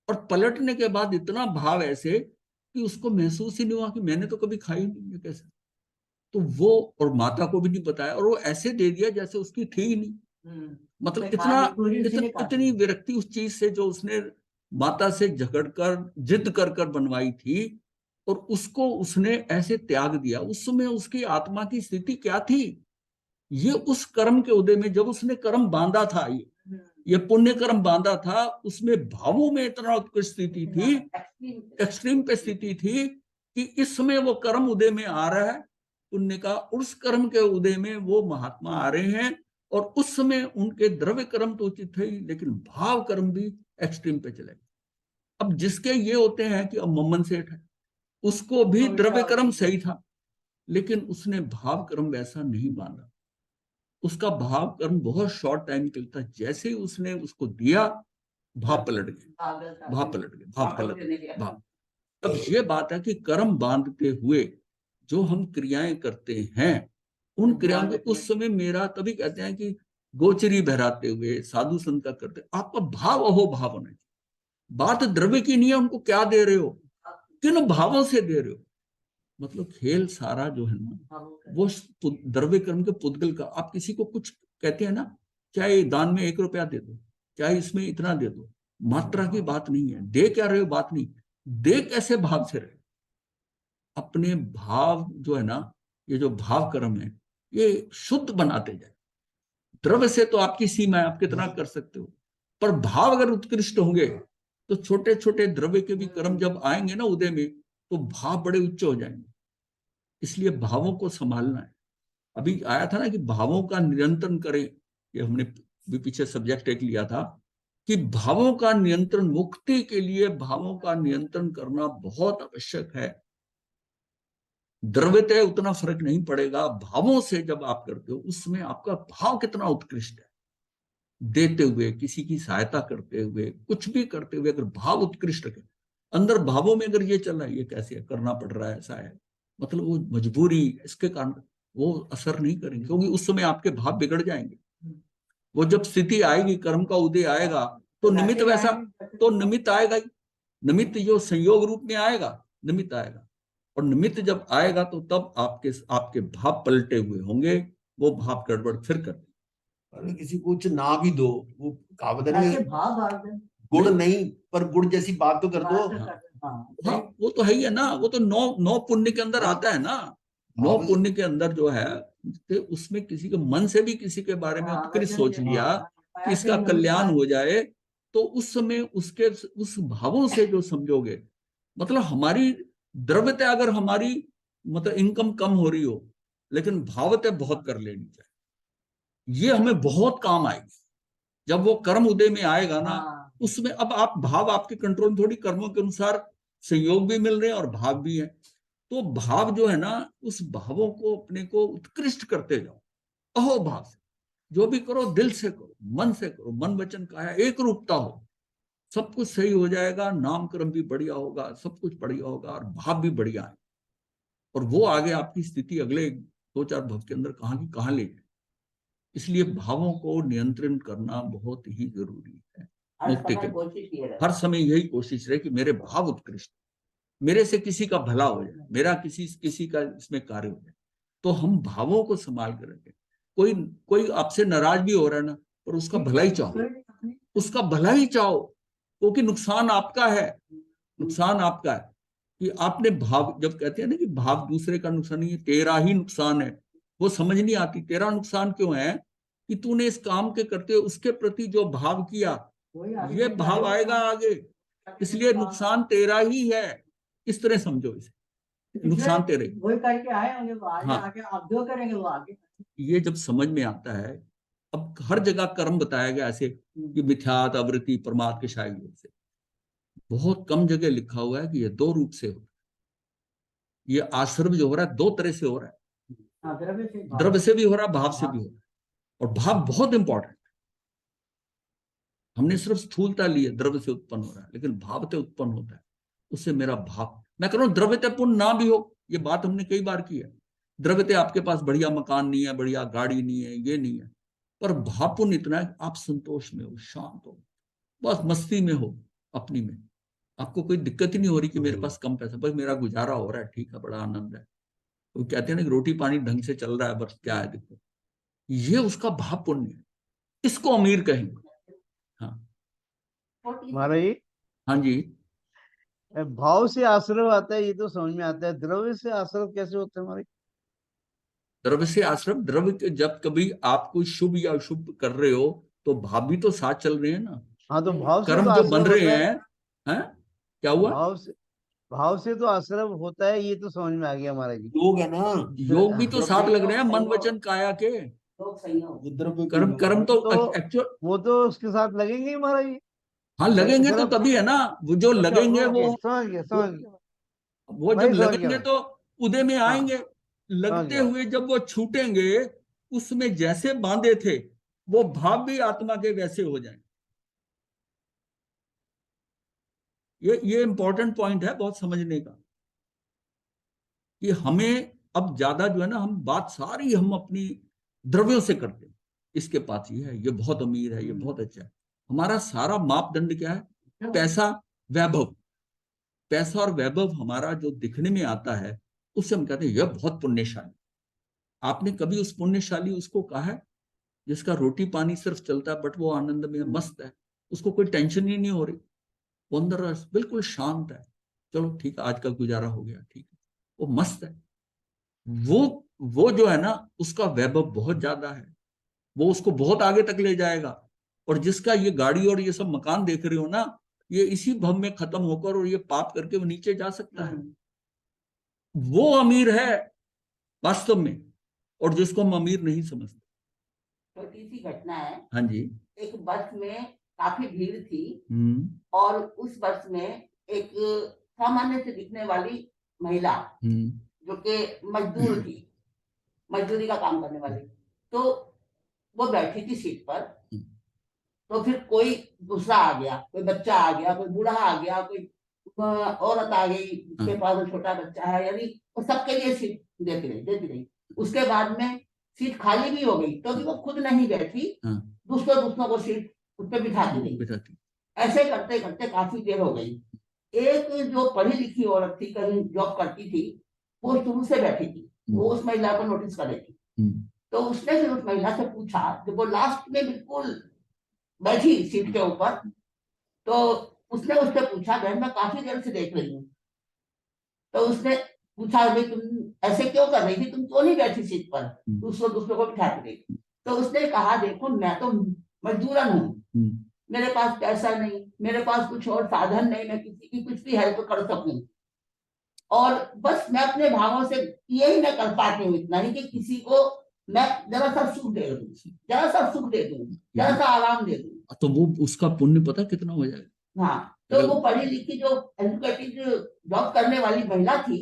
और पलटने के बाद इतना भाव ऐसे कि उसको महसूस ही नहीं हुआ कि मैंने तो कभी खाई नहीं है, कैसे। तो वो, और माता को भी नहीं बताया, और वो ऐसे दे दिया जैसे उसकी थी ही नहीं। मतलब इतनी विरक्ति उस चीज से जो उसने माता से झगड़कर जिद कर कर बनवाई थी, और उसको उसने ऐसे त्याग दिया। उस समय उसकी आत्मा की स्थिति क्या थी, ये उस कर्म के उदय में जब उसने कर्म बांधा था, ये पुण्य कर्म बांधा था, उसमें भावों में इतना उत्कृष्ट स्थिति थी, एक्सट्रीम पे स्थिति थी कि इस समय वो कर्म उदय में आ रहा है पुण्य का, उस कर्म के उदय में वो महात्मा आ रहे हैं, और उस समय उनके द्रव्य कर्म तो उचित थे, लेकिन भाव कर्म भी एक्सट्रीम पे चले। अब जिसके ये होते हैं कि अब मम्मन सेठ है, उसको भी द्रव्य कर्म सही था, लेकिन उसने भाव कर्म वैसा नहीं बांधा। उसका भाव कर्म बहुत शॉर्ट टाइम के लिए था, जैसे ही उसने उसको दिया भाव पलट गए। भाव। अब ये बात है कि कर्म बांधते हुए जो हम क्रियाएं करते हैं, उन क्रियाओं को उस समय मेरा, तभी कहते हैं कि गोचरी बहराते हुए साधु संत का करते, आपका भाव अहो भाव होना चाहिए। बात द्रव्य की नहीं है, उनको क्या दे रहे हो, किन भावों से दे रहे हो। मतलब खेल सारा जो है ना, वो द्रव्य कर्म के पुद्गल का। आप किसी को कुछ कहते हैं ना, चाहे दान में 1 रुपया दे दो, चाहे इसमें इतना दे दो, मात्रा की बात नहीं है, दे क्या रहे हो बात नहीं, दे कैसे भाव से रहे। अपने भाव जो है ना, ये जो भाव कर्म है, ये शुद्ध बनाते जाए। द्रव्य से तो आपकी सीमा है, आप कितना कर सकते हो, पर भाव अगर उत्कृष्ट होंगे तो छोटे छोटे द्रव्य के भी कर्म जब आएंगे ना उदय में, तो भाव बड़े उच्च हो जाएंगे। इसलिए भावों को संभालना है। अभी आया था ना कि भावों का नियंत्रण करें, ये हमने भी पीछे सब्जेक्ट एक लिया था कि भावों का नियंत्रण, मुक्ति के लिए भावों का नियंत्रण करना बहुत आवश्यक है। द्रव्यतः उतना फर्क नहीं पड़ेगा, भावों से जब आप करते हो उसमें आपका भाव कितना उत्कृष्ट है, देते हुए, किसी की सहायता करते हुए, कुछ भी करते हुए, अगर भाव उत्कृष्ट है अंदर, भावों में अगर ये चल रहा है, ये कैसे करना पड़ रहा है, ऐसा है, मतलब वो मजबूरी, इसके कारण वो असर नहीं करेंगे, क्योंकि उस समय आपके भाव बिगड़ जाएंगे। वो जब स्थिति आएगी, कर्म का उदय आएगा, तो निमित्त वैसा, तो निमित्त आएगा ही, निमित्त जो संयोग रूप में आएगा, निमित्त आएगा, और निमित्त जब आएगा तो तब आपके भाव पलटे हुए होंगे, वो भाव गड़बड़ फिर कर। अरे किसी को कुछ ना भी दो, वो कहावत है ऐसे ना, भाव डाल दे। गुड़ नहीं पर गुड़ जैसी बात तो कर दो। हाँ, वो तो है ही है ना, वो तो नौ पुण्य के अंदर आता है ना। 9 पुण्य के अंदर जो है, उसमें किसी के मन से भी किसी के बारे में उत्कृष्ट सोच लिया कि इसका कल्याण हो जाए, तो उस समय उसके उस भावों से जो समझोगे, मतलब हमारी द्रव्यता अगर हमारी मतलब इनकम कम हो रही हो, लेकिन भावता बहुत कर लेनी चाहिए, ये हमें बहुत काम आएगी। जब वो कर्म उदय में आएगा ना, उसमें अब आप भाव आपके कंट्रोल में, थोड़ी कर्मों के अनुसार संयोग भी मिल रहे हैं और भाव भी है, तो भाव जो है ना, उस भावों को अपने को उत्कृष्ट करते जाओ, अहो भाव से जो भी करो, दिल से करो, मन से करो, मन वचन काया एक रूपता हो, सब कुछ सही हो जाएगा, नाम कर्म भी बढ़िया होगा, सब कुछ बढ़िया होगा, और भाव भी बढ़िया है, और वो आगे आपकी स्थिति अगले 2-4 भव के अंदर कहाँ की कहाँ ले जाए। इसलिए भावों को नियंत्रण करना बहुत ही जरूरी है मुक्ति के। हर समय यही कोशिश रहे कि मेरे भाव उत्कृष्ट, मेरे से किसी का भला हो जाए, मेरा किसी का इसमें कार्य हो जाए, तो हम भावों को संभाल कर रखें। कोई आपसे नाराज भी हो रहा है ना, पर उसका भला ही चाहो, उसका भला ही चाहो, क्योंकि नुकसान आपका है, नुकसान आपका है। कि आपने भाव, जब कहते हैं ना कि भाव दूसरे का नुकसान नहीं है, तेरा ही नुकसान है, वो समझ नहीं आती। तेरा नुकसान क्यों है? कि तूने इस काम के करते हुए उसके प्रति जो भाव किया, ये भाव आएगा आगे, इसलिए नुकसान तेरा ही है। इस तरह समझो इसे, नुकसान तेरे ही। वही करके आए होंगे, वो आगे हाँ। आगे आप जो करेंगे वो आगे। ये जब समझ में आता है, अब हर जगह कर्म बताया गया ऐसे कि मिथ्यात आवृत्ति परमार्थ के शायद से, बहुत कम जगह लिखा हुआ है कि ये दो रूप से हो। ये आश्रम जो हो रहा है दो तरह से हो रहा है, हाँ, द्रव्य से भी हो रहा है, भाव से भी हो रहा है। और भाव बहुत इंपॉर्टेंट। हमने सिर्फ स्थूलता ली है, द्रव्य से उत्पन्न हो रहा है, लेकिन भाव से उत्पन्न होता है। उससे मेरा भाव, मैं कह रहा हूं द्रव्यते पुण्य ना भी हो, ये बात हमने कई बार की है। द्रव्यते आपके पास बढ़िया मकान नहीं है, बढ़िया गाड़ी नहीं है, ये नहीं है, पर भाव पुण्य इतना है कि आप संतोष में हो, शांत हो, बस मस्ती में हो अपनी में। आपको कोई दिक्कत ही नहीं हो रही कि मेरे पास कम पैसा, बस मेरा गुजारा हो रहा है, ठीक है, बड़ा आनंद है। वो कहते हैं ना कि रोटी पानी ढंग से चल रहा है, बस क्या है दिक्कत। ये उसका भाव पुण्य है, इसको अमीर कहेंगे। हाँ। महाराज जी, हाँ जी। भाव से आश्रव आता है, ये तो समझ में आता है। द्रव्य से आश्रव कैसे होते हैं महाराज? द्रव्य से आश्रम, द्रव्य जब कभी आप कोई शुभ या अशुभ कर रहे हो तो भाव भी तो साथ चल रहे हैं ना। हाँ, तो भाव से तो कर्म जो बन आश्रव रहे होता है। हैं, क्या हुआ? भाव से तो आश्रव होता है, ये तो समझ में आ गया महाराज जी। योग है ना, योग भी तो साथ लग रहे हैं, मन योग वचन काया के। लोग सही हो। वो द्रव्य भी कर्म, योग कर्म है। तो तो एक्चुअल। वो तो उसके साथ लगेंगे ही महाराज जी। हाँ लगेंगे तो सिर्फ तभी है ना, वो जो अच्छा, लगेंगे ओके, वो समझ गया, समझ गया। वो मैं जब समझ गया लगेंगे मैं। तो उदय में हाँ, आएंगे। समझ लगते गया। हुए जब वो छूटेंगे, उसमें जैसे बांधे थे वो भाव भी आत्मा के वैसे हो जाएंगे। ये इंपॉर्टेंट पॉइंट है बहुत समझने का, कि हमें अब ज्यादा जो है ना, हम बात सारी हम अपनी द्रव्यों से करते हैं। इसके पास ये है, ये बहुत अमीर है, ये बहुत अच्छा है। हमारा सारा मापदंड क्या है? पैसा, वैभव। पैसा और वैभव हमारा जो दिखने में आता है, उससे हम कहते हैं यह बहुत पुण्यशाली। आपने कभी उस पुण्यशाली उसको कहा है जिसका रोटी पानी सिर्फ चलता है, बट वो आनंद में मस्त है, उसको कोई टेंशन ही नहीं हो रही, वो अंदर बिल्कुल शांत है, चलो ठीक है आज का गुजारा हो गया, ठीक है, वो मस्त है। वो वो जो है ना, उसका वैभव बहुत ज्यादा है, वो उसको बहुत आगे तक ले जाएगा। और जिसका ये गाड़ी और ये सब मकान देख रहे हो ना, ये इसी भव में खत्म होकर और ये पाप करके वो नीचे जा सकता है। वो अमीर है वास्तव में, और जिसको हम अमीर नहीं समझते। छोटी सी घटना है। हाँ जी। एक बस में काफी भीड़ थी, हम्म। और उस बस में एक सामान्य से दिखने वाली महिला, जो कि मजदूर थी, मजदूरी का काम करने वाली, तो वो बैठी थी सीट पर। तो फिर कोई दूसरा आ गया, कोई बच्चा आ गया, कोई बूढ़ा आ गया, कोई औरत आ गई जिसके पास वो छोटा बच्चा है, यानी वो सबके लिए सीट देती रही। उसके बाद में सीट खाली भी हो गई, तो भी वो खुद नहीं बैठी, दूसरों दूसरों को सीट उस पर बिठाती रही। ऐसे करते करते काफी देर हो गई। एक जो पढ़ी लिखी औरत थी, कहीं जॉब करती थी, वो शुरू से बैठी थी, वो उस महिला को नोटिस कर रही थी। तो उसने फिर उस महिला से पूछा, जब वो लास्ट में बिल्कुल बैठी सीट के ऊपर, तो उसने उससे पूछा, बहन मैं काफी देर से देख रही हूँ। तो उसने पूछा, भाई तुम ऐसे क्यों कर रही थी, तुम क्यों नहीं बैठी सीट पर, दूसरों दूसरों को बिठाती रही? तो उसने कहा, देखो मैं तो मजदूरन हूँ, मेरे पास पैसा नहीं, मेरे पास कुछ और साधन नहीं, मैं किसी की कुछ भी हेल्प कर सकूं, और बस मैं अपने भावों से यही मैं कर पाती हूँ, इतना ही कि किसी को मैं जरा सा सुख दे दूं, जरा सा सुख दे दूं, जरा सा आराम दे दूं, तो वो उसका पुण्य पता कितना हो जाएगा। हाँ। तो वो पढ़ी लिखी जो एजुकेटेड जॉब करने वाली महिला थी,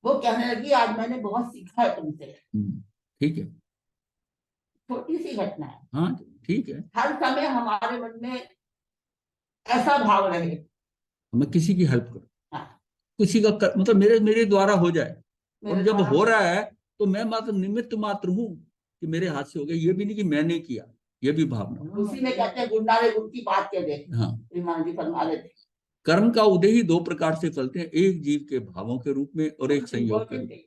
वो कहने लगी, आज मैंने बहुत सीखा है तुमसे। ठीक है, छोटी सी घटना है। हाँ ठीक है। हर समय हमारे मन में ऐसा भाव रहे, मैं किसी की हेल्प करूं, हाँ, किसी का मतलब मेरे मेरे द्वारा हो जाए। और मेरे जब द्वारा हो रहा है तो मैं मात्र निमित्त मात्र हूं कि मेरे हाथ से हो गया, ये भी नहीं कि मैंने किया, ये भी भावना। उसी में कहते हैं, गुंडारे गुड़ की बात कह दे। हाँ। श्रीमान जी फरमा रहे थे, कर्म का उदय ही दो प्रकार से फलते हैं, एक जीव के भावों के रूप में और एक संयोग के रूप में।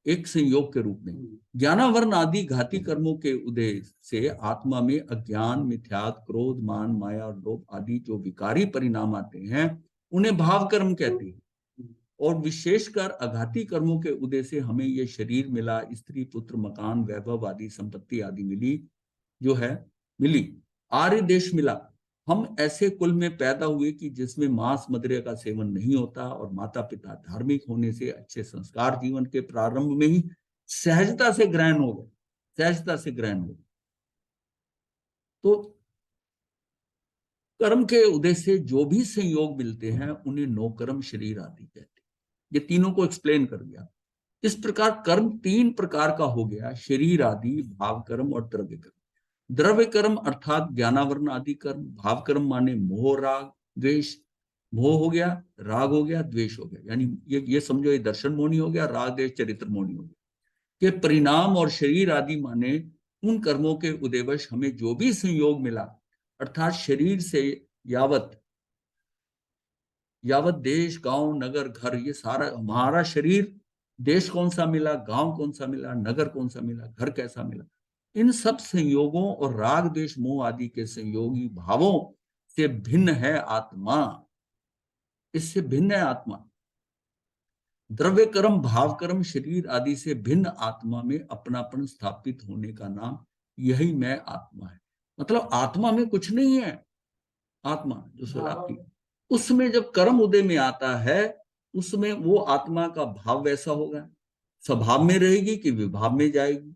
एक संयोग के रूप में ज्ञानावरण आदि घाती कर्मों के उदय से आत्मा में अज्ञान, मिथ्यात, क्रोध, मान, माया और लोभ आदि जो विकारी परिणाम आते हैं, उन्हें भाव कर्म कहते हैं। और विशेषकर अघाती कर्मों के उदय से हमें ये शरीर मिला, स्त्री पुत्र मकान वैभव आदि संपत्ति आदि मिली, जो है मिली, आर्य देश मिला। हम ऐसे कुल में पैदा हुए कि जिसमें मांस मदिरा का सेवन नहीं होता और माता पिता धार्मिक होने से अच्छे संस्कार जीवन के प्रारंभ में ही सहजता से ग्रहण हो गए, सहजता से ग्रहण हो गए। तो कर्म के उदय से जो भी संयोग मिलते हैं उन्हें नौकर्म शरीर आदि कहते हैं। ये तीनों को एक्सप्लेन कर दिया। इस प्रकार कर्म 3 प्रकार का हो गया, शरीर आदि, भाव कर्म और द्रव्य कर्म। द्रव्य कर्म अर्थात ज्ञानावरण आदि कर्म, भाव कर्म माने मोह राग द्वेष, मोह हो गया, राग हो गया, द्वेष हो गया, यानी ये समझो ये दर्शन मोहनी हो गया, राग द्वेष चरित्र मोहनी हो गया के परिणाम। और शरीर आदि माने उन कर्मों के उदयवश हमें जो भी संयोग मिला, अर्थात शरीर से यावत देश गांव नगर घर, ये सारा हमारा शरीर, देश कौन सा मिला, गांव कौन सा मिला, नगर कौन सा मिला, घर कैसा मिला, इन सब संयोगों और राग द्वेष मोह आदि के संयोगी भावों से भिन्न है आत्मा। इससे भिन्न है आत्मा। द्रव्य कर्म, भाव कर्म, शरीर आदि से भिन्न आत्मा में अपनापन स्थापित होने का नाम यही मैं आत्मा है। मतलब आत्मा में कुछ नहीं है, आत्मा जो स्वराप्ति, उसमें जब कर्म उदय में आता है, उसमें वो आत्मा का भाव वैसा होगा, स्वभाव में रहेगी कि विभाव में जाएगी,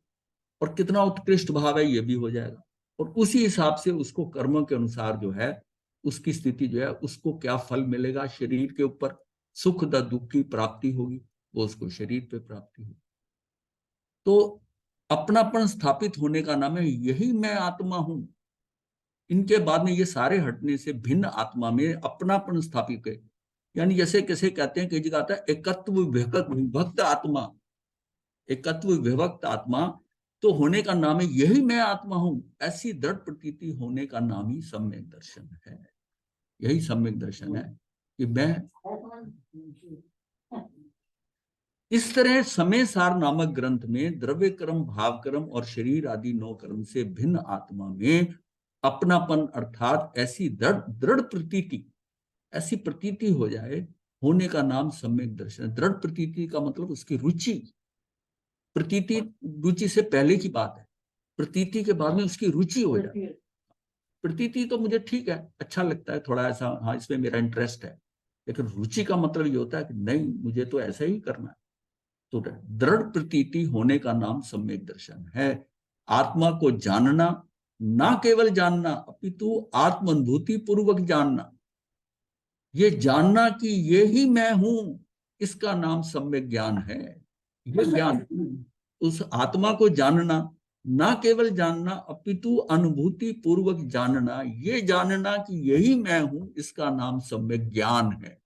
और कितना उत्कृष्ट भाव है ये भी हो जाएगा। और उसी हिसाब से उसको कर्म के अनुसार जो है उसकी स्थिति जो है, उसको क्या फल मिलेगा शरीर के ऊपर, सुख द दुख की प्राप्ति होगी, वो उसको शरीर पे प्राप्ति होगी। तो अपनापन स्थापित होने का नाम है यही मैं आत्मा हूं। इनके बाद में ये सारे हटने से भिन्न आत्मा में अपनापन स्थापित है। यानी जैसे कैसे कहते हैं, कई जगह आता है एकत्व विभक्त आत्मा, एकत्व विभक्त आत्मा तो होने का नाम है यही मैं आत्मा हूं। ऐसी दृढ़ प्रतीति होने का नाम ही सम्यक दर्शन है। यही सम्यक दर्शन है कि मैं इस तरह समय सार नामक ग्रंथ में द्रव्य कर्म, भाव कर्म और शरीर आदि 9 कर्म से भिन्न आत्मा में अपनापन अर्थात ऐसी दृढ़ प्रतीति, ऐसी प्रतीति हो जाए, होने का नाम सम्यक दर्शन है। दृढ़ प्रतीति का मतलब उसकी रुचि, प्रतीति रुचि से पहले की बात है, प्रतीति के बाद में उसकी रुचि हो जाए। प्रतीति तो मुझे ठीक है, अच्छा लगता है, थोड़ा ऐसा, हाँ इसमें मेरा इंटरेस्ट है, लेकिन रुचि का मतलब ये होता है कि नहीं मुझे तो ऐसा ही करना है। तो दृढ़ प्रतीति होने का नाम सम्यक दर्शन है। आत्मा को जानना, ना केवल जानना अपितु आत्मानुभूति पूर्वक जानना, ये जानना कि ये ही मैं हूं, इसका नाम सम्यक ज्ञान है। ये ज्ञान, उस आत्मा को जानना, ना केवल जानना अपितु अनुभूति पूर्वक जानना, ये जानना कि यही मैं हूं, इसका नाम सम्यक ज्ञान है।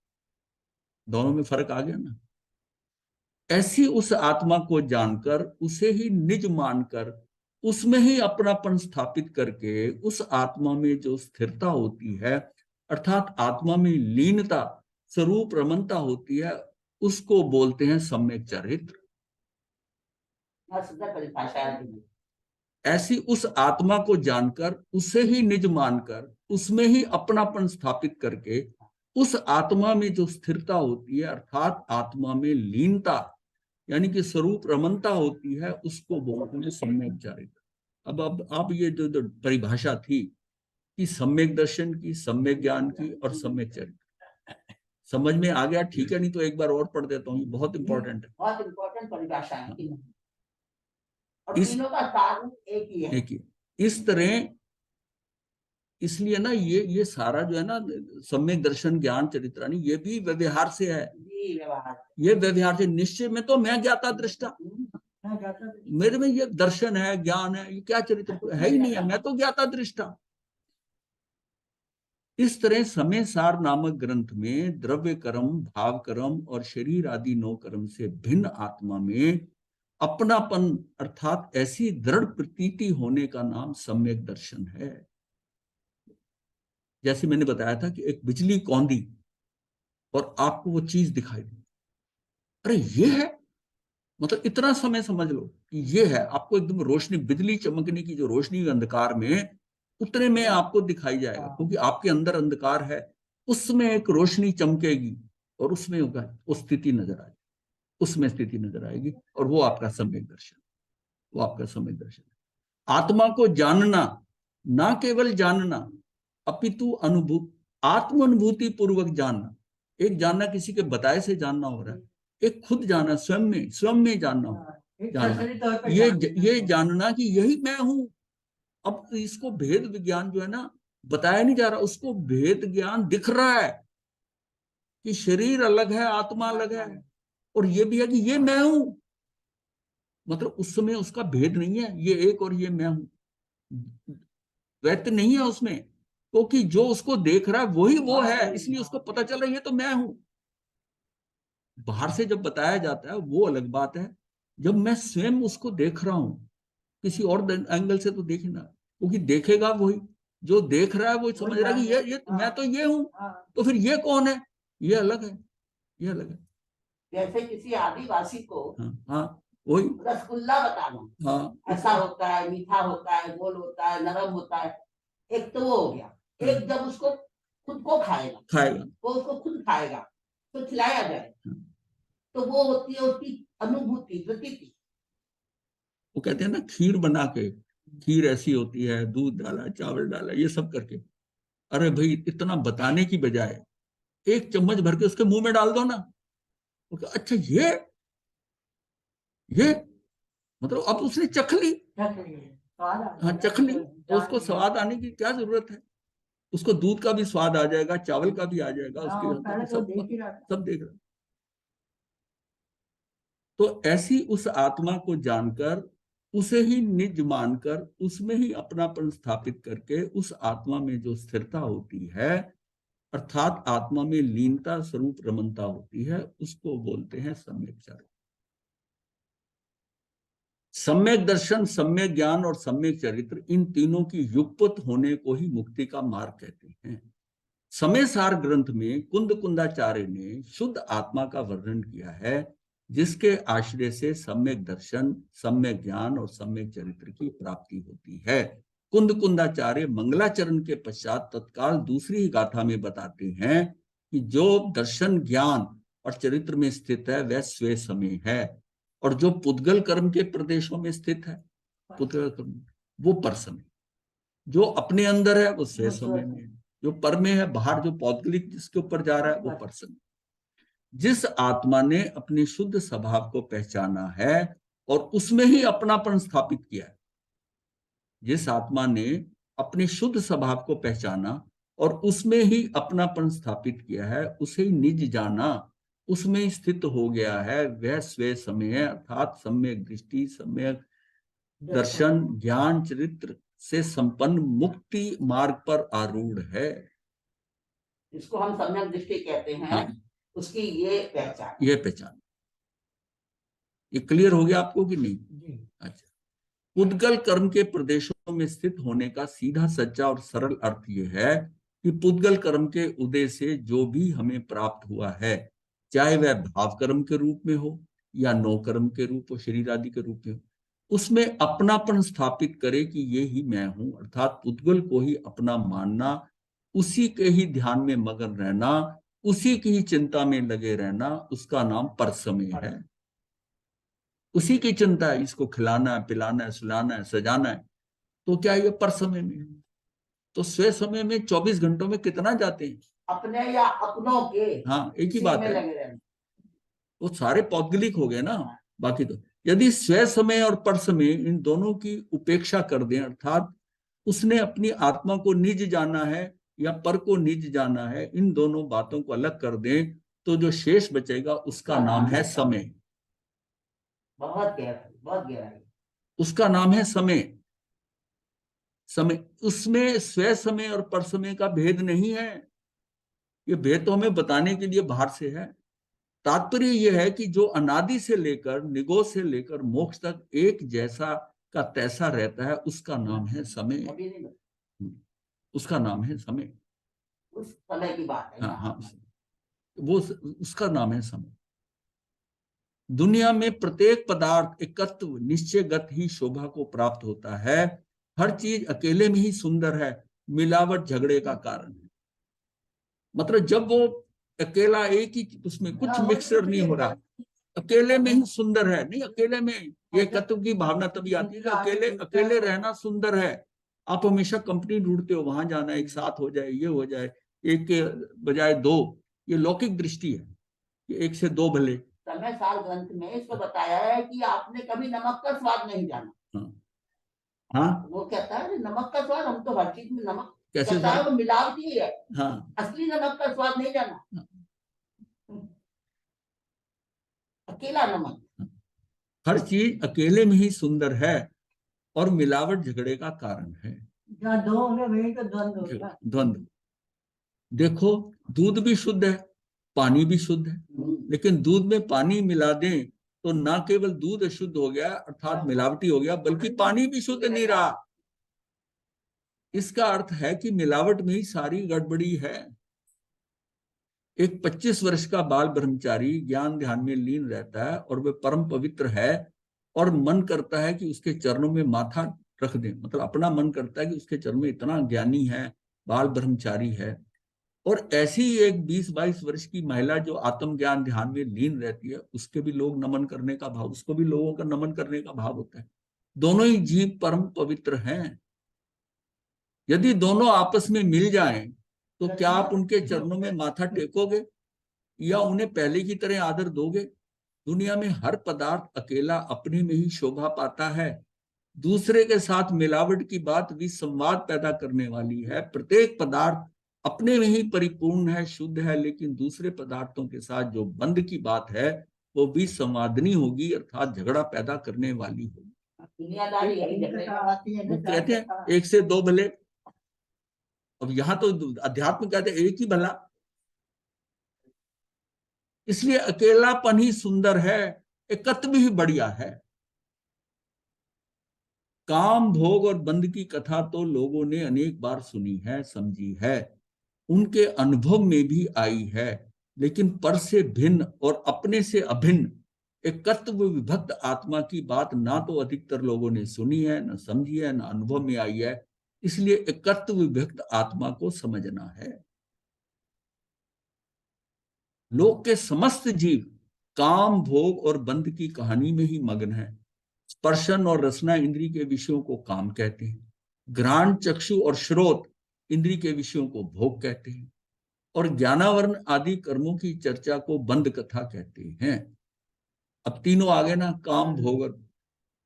दोनों में फर्क आ गया ना। ऐसी उस आत्मा को जानकर, उसे ही निज मानकर, उसमें ही अपनापन स्थापित करके, उस आत्मा में जो स्थिरता होती है, अर्थात आत्मा में लीनता, स्वरूप रमनता होती है, उसको बोलते हैं सम्यक चरित्र। ऐसी उस आत्मा को जानकर, उसे ही निज मानकर, उसमें ही अपनापन स्थापित करके, उस आत्मा में जो स्थिरता होती है, अर्थात आत्मा में लीनता यानी कि स्वरूप रमनता होती है, उसको बोलते हैं सम्यक चरित्र। अब आप ये जो परिभाषा थी कि सम्यक दर्शन की, सम्यक ज्ञान की और सम्यक चरित्र, समझ में आ गया? ठीक है, नहीं तो एक बार और पढ़ देता हूँ, बहुत इंपॉर्टेंट है, बहुत इंपॉर्टेंट परिभाषा है। और तीनों का सार एक ही है। एक ही इस तरह, इसलिए ना ये सारा जो है ना सम्यक दर्शन ज्ञान चरित्राणी, ये भी व्यवहार से है। ये व्यवहार से, निश्चय में तो मैं ज्ञाता दृष्टा, मेरे में ये दर्शन है, ज्ञान है, ये क्या चरित्र है ही नहीं है, मैं तो ज्ञाता दृष्टा। इस तरह समय सार नामक ग्रंथ में द्रव्य कर्म, भाव कर्म और शरीर आदि 9 कर्म से भिन्न आत्मा में अपनापन अर्थात ऐसी दृढ़ प्रतीति होने का नाम सम्यक दर्शन है। जैसे मैंने बताया था कि एक बिजली कौंधी और आपको वो चीज दिखाई दी, अरे ये है, मतलब इतना समय समझ लो कि ये है, आपको एकदम रोशनी, बिजली चमकने की जो रोशनी अंधकार में, उतने में आपको दिखाई जाएगा, क्योंकि आपके अंदर अंधकार है, उसमें एक रोशनी चमकेगी और उसमें होगा वो स्थिति नजर आएगी, उसमें स्थिति नजर आएगी, और वो आपका सम्यक दर्शन, वो आपका सम्यक दर्शन। आत्मा को जानना, ना केवल जानना अपितु आत्म अनुभूति पूर्वक जानना। एक जानना किसी के बताए से जानना हो रहा है, एक खुद जानना, स्वयं में जानना हो, जानना ये जानना कि यही मैं हूं। अब इसको भेद विज्ञान जो है ना, बताया नहीं जा रहा, उसको भेद ज्ञान दिख रहा है कि शरीर अलग है, आत्मा अलग है, और ये भी है कि ये मैं हूं। मतलब उस समय उसका भेद नहीं है, ये एक और ये मैं हूं, द्वैत नहीं है उसमें, क्योंकि जो उसको देख रहा है वही वो है, इसलिए उसको पता चल रहा है ये तो मैं हूं। बाहर से जब बताया जाता है वो अलग बात है, जब मैं स्वयं उसको देख रहा हूं, किसी और एंगल से तो देखना, क्योंकि देखेगा वही, जो देख रहा है वो समझ रहा है कि ये मैं तो ये हूं, तो फिर ये कौन है, ये अलग है, ये अलग है। जैसे किसी आदिवासी को हाँ वही रसगुल्ला बताना, हाँ ऐसा होता है, मीठा होता है, गोल होता है, नरम होता है, एक तो वो हो गया। एक जब उसको खुद को खाएगा, वो उसको खुद खाएगा तो खिलाया जाए, तो वो होती है उसकी अनुभूति, प्रतीति। वो कहते हैं ना, खीर बना के, खीर ऐसी होती है, दूध डाला, चावल डाला, ये सब करके, अरे भाई इतना बताने की बजाय एक चम्मच भर के उसके मुंह में डाल दो ना, अच्छा ये मतलब अब उसने चख ली, हाँ चख ली, तो उसको स्वाद आने की क्या जरूरत है, उसको दूध का भी स्वाद आ जाएगा, चावल का भी आ जाएगा, उसके सब देख रहा। तो ऐसी उस आत्मा को जानकर, उसे ही निज मानकर, उसमें ही अपनापन स्थापित करके, उस आत्मा में जो स्थिरता होती है, अर्थात आत्मा में लीनता स्वरूप रमनता होती है, उसको बोलते हैं सम्यक चरित्र। सम्यक दर्शन, सम्यक ज्ञान और सम्यक चरित्र, इन तीनों की युगपत होने को ही मुक्ति का मार्ग कहते हैं। समय सार ग्रंथ में कुंद कुंदाचार्य ने शुद्ध आत्मा का वर्णन किया है, जिसके आश्रय से सम्यक दर्शन, सम्यक ज्ञान और सम्यक चरित्र की प्राप्ति होती है। कुंद कुंदाचार्य मंगलाचरण के पश्चात तत्काल दूसरी गाथा में बताते हैं कि जो दर्शन, ज्ञान और चरित्र में स्थित है वह स्वे समय है, और जो पुद्गल कर्म के प्रदेशों में स्थित है, पुद्गल कर्म, वो पर समय। जो अपने अंदर है वो स्वे समय में, जो पर में है, बाहर जो पौद्गलिक जिसके ऊपर जा रहा है वो पर समय। जिस आत्मा ने अपने शुद्ध स्वभाव को पहचाना है और उसमें ही अपनापन स्थापित किया है, जिस आत्मा ने अपने शुद्ध स्वभाव को पहचाना और उसमें ही अपनापन स्थापित किया है, उसे ही निज जाना, उसमें स्थित हो गया है, वह स्वे समय है, अर्थात सम्यक दृष्टि, सम्यक दर्शन, ज्ञान, चरित्र से संपन्न मुक्ति मार्ग पर आरूढ़ है। जिसको हम सम्यक दृष्टि कहते हैं, हाँ, उसकी ये पहचान, ये पहचान। ये क्लियर हो गया आपको कि नहीं? अच्छा, पुद्गल कर्म के प्रदेशों में स्थित होने का सीधा, सच्चा और सरल अर्थ यह है कि पुद्गल कर्म के उदय से जो भी हमें प्राप्त हुआ है, चाहे वह भाव कर्म के रूप में हो या नो कर्म के रूप हो, शरीर आदि के रूप में हो, उसमें अपनापन स्थापित करे कि ये ही मैं हूं, अर्थात पुद्गल को ही अपना मानना, उसी के ही ध्यान में मगन रहना, उसी की ही चिंता में लगे रहना, उसका नाम परसमय है। उसी की चिंता है, इसको खिलाना है, पिलाना है, सुलाना है, सजाना है, तो क्या ये पर समय में? तो स्वे समय में 24 घंटों में कितना जाते हैं? अपने या अपनों के, हाँ एक ही बात है, लगे रहना। वो सारे पौद्गलिक हो गए ना। बाकी तो यदि स्वे समय और पर समय इन दोनों की उपेक्षा कर दें, अर्थात उसने अपनी आत्मा को निज जाना है या पर को निज जाना है, इन दोनों बातों को अलग कर दें, तो जो शेष बचेगा उसका नाम है समय। बहुत गहराई, बहुत गहराई। उसका नाम है समय। समय, उसमें स्वे समय और पर समय का भेद नहीं है। ये भेद तो हमें बताने के लिए बाहर से है। तात्पर्य यह है कि जो अनादि से लेकर, निगो से लेकर मोक्ष तक एक जैसा का तैसा रहता है, उसका नाम है समय। उसका नाम है समय। उस समय की बात है। हाँ हाँ, वो उसका नाम है समय। दुनिया में प्रत्येक पदार्थ एकत्व निश्चयगत ही शोभा को प्राप्त होता है। हर चीज अकेले में ही सुंदर है, मिलावट झगड़े का कारण है। मतलब जब वो अकेला एक ही, उसमें कुछ मिक्सर नहीं हो रहा, अकेले में ही सुंदर है। नहीं, अकेले में ये एकत्व की भावना तभी आती है कि अकेले अकेले रहना सुंदर है। आप हमेशा कंपनी ढूंढते हो, वहां जाना, एक साथ हो जाए, ये हो जाए, एक के बजाय दो, ये लौकिक दृष्टि है कि एक से दो भले। समय सार ग्रंथ में इसको बताया है कि आपने कभी नमक का स्वाद नहीं जाना। हाँ, हाँ, वो कहता है नमक का स्वाद, हम तो हर चीज में नमक, कैसे कहता है स्वाद? वो मिलावटी है, हाँ, असली नमक का स्वाद नहीं जाना, अकेला नमक। हर चीज अकेले में ही सुंदर है और मिलावट झगड़े का कारण है। जहाँ दो होंगे वहीं तो द्वंद्व होगा। द्वंद्व। देखो, दूध भी शुद्ध है, पानी भी शुद्ध है, लेकिन दूध में पानी मिला दें तो ना केवल दूध अशुद्ध हो गया अर्थात मिलावटी हो गया, बल्कि पानी भी शुद्ध नहीं रहा। इसका अर्थ है कि मिलावट में ही सारी गड़बड़ी है। एक 25 वर्ष का बाल ब्रह्मचारी ज्ञान ध्यान में लीन रहता है और वह परम पवित्र है, और मन करता है कि उसके चरणों में माथा रख दें, मतलब अपना मन करता है कि उसके चरणों में, इतना ज्ञानी है, बाल ब्रह्मचारी है। और ऐसी एक 20-22 वर्ष की महिला जो आत्म ज्ञान ध्यान में लीन रहती है, उसके भी लोग नमन करने का भाव, उसको भी लोगों का नमन करने का भाव होता है। दोनों ही जीव परम पवित्र हैं। यदि दोनों आपस में मिल जाएं तो क्या आप उनके चरणों में माथा टेकोगे या उन्हें पहले की तरह आदर दोगे? दुनिया में हर पदार्थ अकेला अपने में ही शोभा पाता है। दूसरे के साथ मिलावट की बात विसंवाद पैदा करने वाली है। प्रत्येक पदार्थ अपने में ही परिपूर्ण है, शुद्ध है, लेकिन दूसरे पदार्थों के साथ जो बंध की बात है वो विसंवादनी होगी, अर्थात झगड़ा पैदा करने वाली होगी। दुनियादारी वो कहते हैं एक से दो भले, अब यहां तो अध्यात्म कहते हैं एक ही भला। इसलिए अकेलापन ही सुंदर है, एकत्व ही बढ़िया है। काम भोग और बंध की कथा तो लोगों ने अनेक बार सुनी है, समझी है, उनके अनुभव में भी आई है, लेकिन पर से भिन्न और अपने से अभिन्न एकत्व विभक्त आत्मा की बात ना तो अधिकतर लोगों ने सुनी है, न समझी है, न अनुभव में आई है। इसलिए एकत्व विभक्त आत्मा को समझना है। लोक के समस्त जीव काम भोग और बंध की कहानी में ही मग्न है। स्पर्शन और रसना इंद्री के विषयों को काम कहते हैं, घ्राण चक्षु और श्रोत इंद्री के विषयों को भोग कहते हैं, और ज्ञानावरण आदि कर्मों की चर्चा को बंध कथा कहते हैं। अब तीनों आगे ना, काम भोग,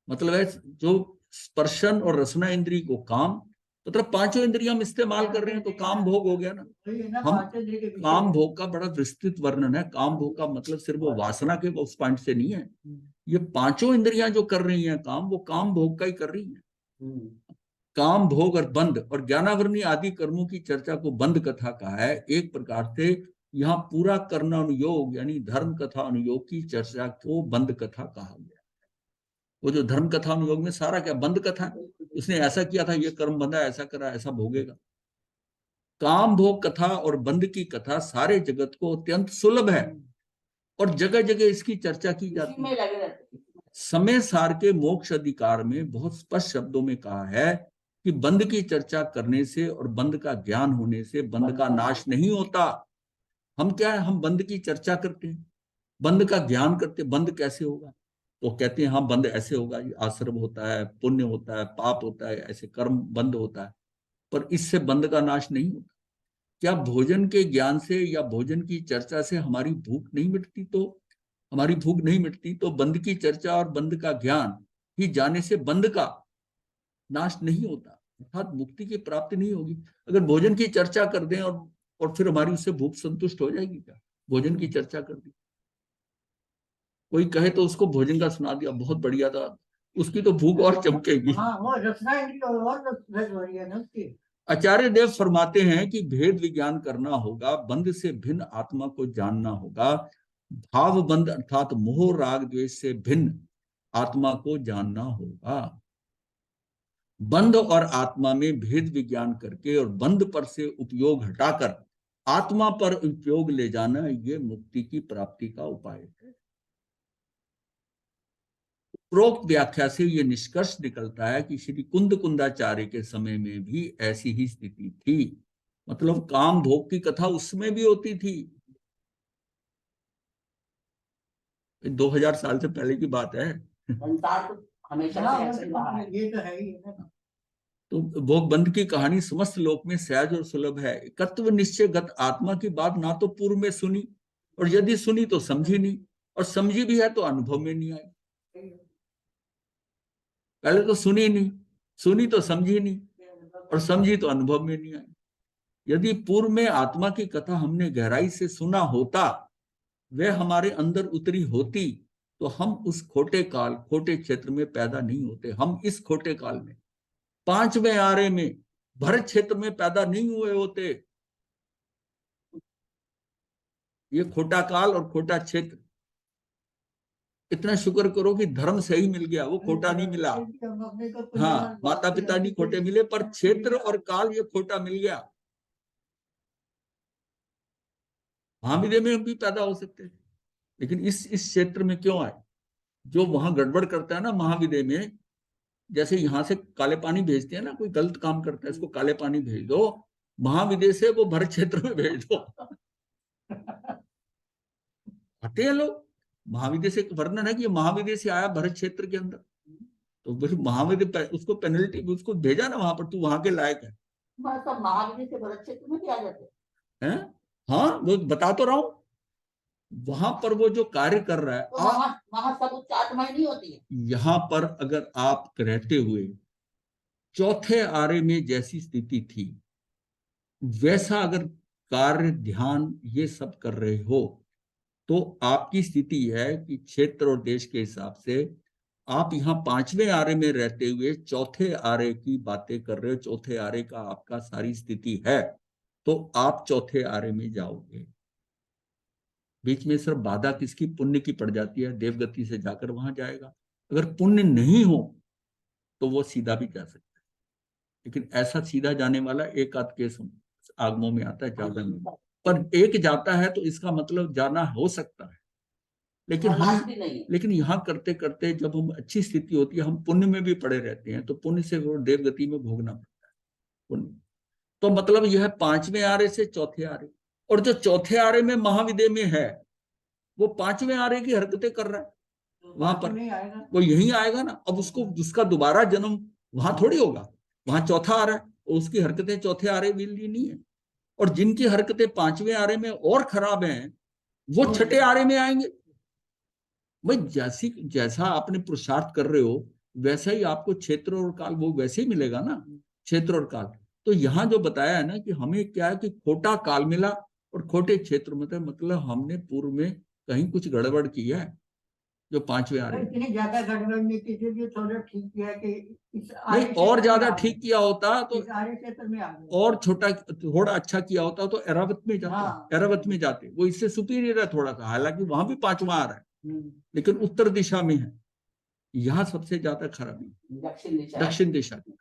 मतलब है जो स्पर्शन और रसना इंद्री को काम, मतलब पांचों इंद्रियां हम इस्तेमाल कर रहे हैं तो काम भोग हो गया ना। हम काम भोग का बड़ा विस्तृत वर्णन है। काम भोग का मतलब सिर्फ वो वासना के उस पॉइंट से नहीं है, ये पांचों इंद्रियां जो कर रही हैं काम, वो काम भोग का ही कर रही हैं। काम भोग और बंध और ज्ञानावरणी आदि कर्मों की चर्चा को बंध कथा कहा है। एक प्रकार से यहाँ पूरा करना अनुयोग यानी धर्म कथा अनुयोग की चर्चा को बंध कथा कहा गया। वो जो धर्म कथा अनुयोग में सारा क्या बंध कथा, उसने ऐसा किया था, ये कर्म बंधा, ऐसा करा, ऐसा भोगेगा। काम भोग कथा और बंध की कथा सारे जगत को अत्यंत सुलभ है और जगह जगह इसकी चर्चा की जाती है। समय सार के मोक्ष अधिकार में बहुत स्पष्ट शब्दों में कहा है कि बंध की चर्चा करने से और बंध का ज्ञान होने से बंध का नाश नहीं होता। हम क्या है, हम बंध की चर्चा करते हैं, बंध का ज्ञान करते, बंध कैसे होगा, तो कहते हैं हाँ बंध ऐसे होगा, आश्रम होता है, पुण्य होता है, पाप होता है, ऐसे कर्म बंध होता है, पर इससे बंध का नाश नहीं होता। क्या भोजन के ज्ञान से या भोजन की चर्चा से हमारी भूख नहीं मिटती? तो हमारी भूख नहीं मिटती तो बंध की चर्चा और बंध का ज्ञान ही जाने से बंध का नाश नहीं होता, अर्थात मुक्ति की प्राप्ति नहीं होगी। अगर भोजन की चर्चा कर दें और फिर हमारी उससे भूख संतुष्ट हो जाएगी क्या? भोजन की चर्चा कर दी, कोई कहे तो उसको भोजन का सुना दिया, बहुत बढ़िया था, उसकी तो भूख और चमकेगी। आचार्य देव फरमाते हैं कि भेद विज्ञान करना होगा, बंध से भिन्न आत्मा को जानना होगा, भाव बंध अर्थात मोह राग द्वेष से भिन्न आत्मा को जानना होगा। बंध और आत्मा में भेद विज्ञान करके और बंध पर से उपयोग हटाकर आत्मा पर उपयोग ले जाना, ये मुक्ति की प्राप्ति का उपाय है। उपरोक्त व्याख्या से यह निष्कर्ष निकलता है कि श्री कुंद कुंदाचार्य के समय में भी ऐसी ही स्थिति थी। मतलब काम भोग की कथा उसमें भी होती थी, 2000 साल से पहले की बात है। संसार तो हमेशा से ऐसा ही रहा है। ये तो है ही है। तो भोग बंद की कहानी समस्त लोक में सहज और सुलभ है। तत्व निश्चय गत आत्मा की बात ना तो पूर्व में सुनी, और यदि सुनी तो समझी नहीं, और समझी भी है तो अनुभव में नहीं आई। पहले तो सुनी नहीं, सुनी तो समझी नहीं, और समझी तो अनुभव में नहीं आई। यदि पूर्व में आत्मा की कथा हमने गहराई से सुना होता, वह हमारे अंदर उतरी होती, तो हम उस खोटे काल, खोटे क्षेत्र में पैदा नहीं होते। हम इस खोटे काल में, 5वें आरे में, भरत क्षेत्र में पैदा नहीं हुए होते। ये खोटा काल और खोटा क्षेत्र, इतना शुक्र करो कि धर्म सही मिल गया, वो खोटा नहीं मिला। हाँ, माता पिता नहीं खोटे मिले, पर क्षेत्र और काल ये खोटा मिल गया। महाविद्य में हम भी पैदा हो सकते थे, लेकिन इस क्षेत्र में क्यों आए? जो वहां गड़बड़ करता है ना महाविद्य में, जैसे यहां से काले पानी भेजते हैं ना, कोई गलत काम करता है, इसको काले पानी भेज दो, महाविद्य से वो भरत क्षेत्र में भेज दो। आते हैं लोग, महाविद्य से वर्णन है कि महाविद्य से आया भरत क्षेत्र के अंदर, तो फिर महाविद्य उसको पेनल्टी, उसको भेजा ना वहां पर, तू वहां के लायक है। मतलब महाविद्य से भरत क्षेत्र में भी आ जाते हैं? हाँ, वो बता तो रहा हूं, वहां पर वो जो कार्य कर रहा है, तो वहां सब उच्च आत्माएं नहीं होती है। यहां पर अगर आप रहते हुए चौथे आरे में जैसी स्थिति थी, वैसा अगर कार्य, ध्यान, ये सब कर रहे हो, तो आपकी स्थिति है कि क्षेत्र और देश के हिसाब से आप यहाँ 5वें आरे में रहते हुए चौथे आरे की बातें कर रहे हो, चौथे आरे का आपका सारी स्थिति है, तो आप चौथे आरे में जाओगे। बीच में सिर्फ बाधा किसकी? पुण्य की पड़ जाती है, देवगति से जाकर वहां जाएगा। अगर पुण्य नहीं हो तो वो सीधा भी जा सकता है, लेकिन ऐसा सीधा जाने वाला एक आध केस आगमों में आता है, ज्यादा नहीं। पर एक जाता है तो इसका मतलब जाना हो सकता है, लेकिन यहाँ करते करते जब हम अच्छी स्थिति होती है, हम पुण्य में भी पड़े रहते हैं, तो पुण्य से वो देवगति में भोगना पड़ता है पुण्य। तो मतलब यह 5वें आरे से चौथे आरे, और जो चौथे आरे में महाविद्य में है, वो 5वें आरे की हरकतें कर रहा है वहां पर, वो यही आएगा ना। अब उसको, उसका दोबारा जन्म वहां थोड़ी होगा, वहां चौथा आ रहा है, उसकी हरकतें चौथे आरे वाली नहीं है। और जिनकी हरकतें 5वें आरे में और खराब हैं, वो छठे आरे में आएंगे। भाई जैसा आपने पुरुषार्थ कर रहे हो, वैसा ही आपको क्षेत्र और काल वो वैसे ही मिलेगा ना, क्षेत्र और काल। तो यहाँ जो बताया है ना कि हमें क्या है कि खोटा काल मिला और खोटे क्षेत्र में, मतलब हमने पूर्व में कहीं कुछ गड़बड़ की है, जो 5वें आरे में। इतनी ज्यादा गड़बड़ नहीं की थी, जो थोड़ा ठीक किया कि इस नहीं, और ज्यादा ठीक किया होता तो, आर्य क्षेत्र में आ गए, और छोटा थोड़ा अच्छा किया होता तो एरावत में जाते। हाँ। एरावत में जाते, वो इससे सुपीरियर है थोड़ा सा, हालांकि वहां भी 5वां आ रहा है, लेकिन उत्तर दिशा में है। यहाँ सबसे ज्यादा खराबी दक्षिण दिशा की।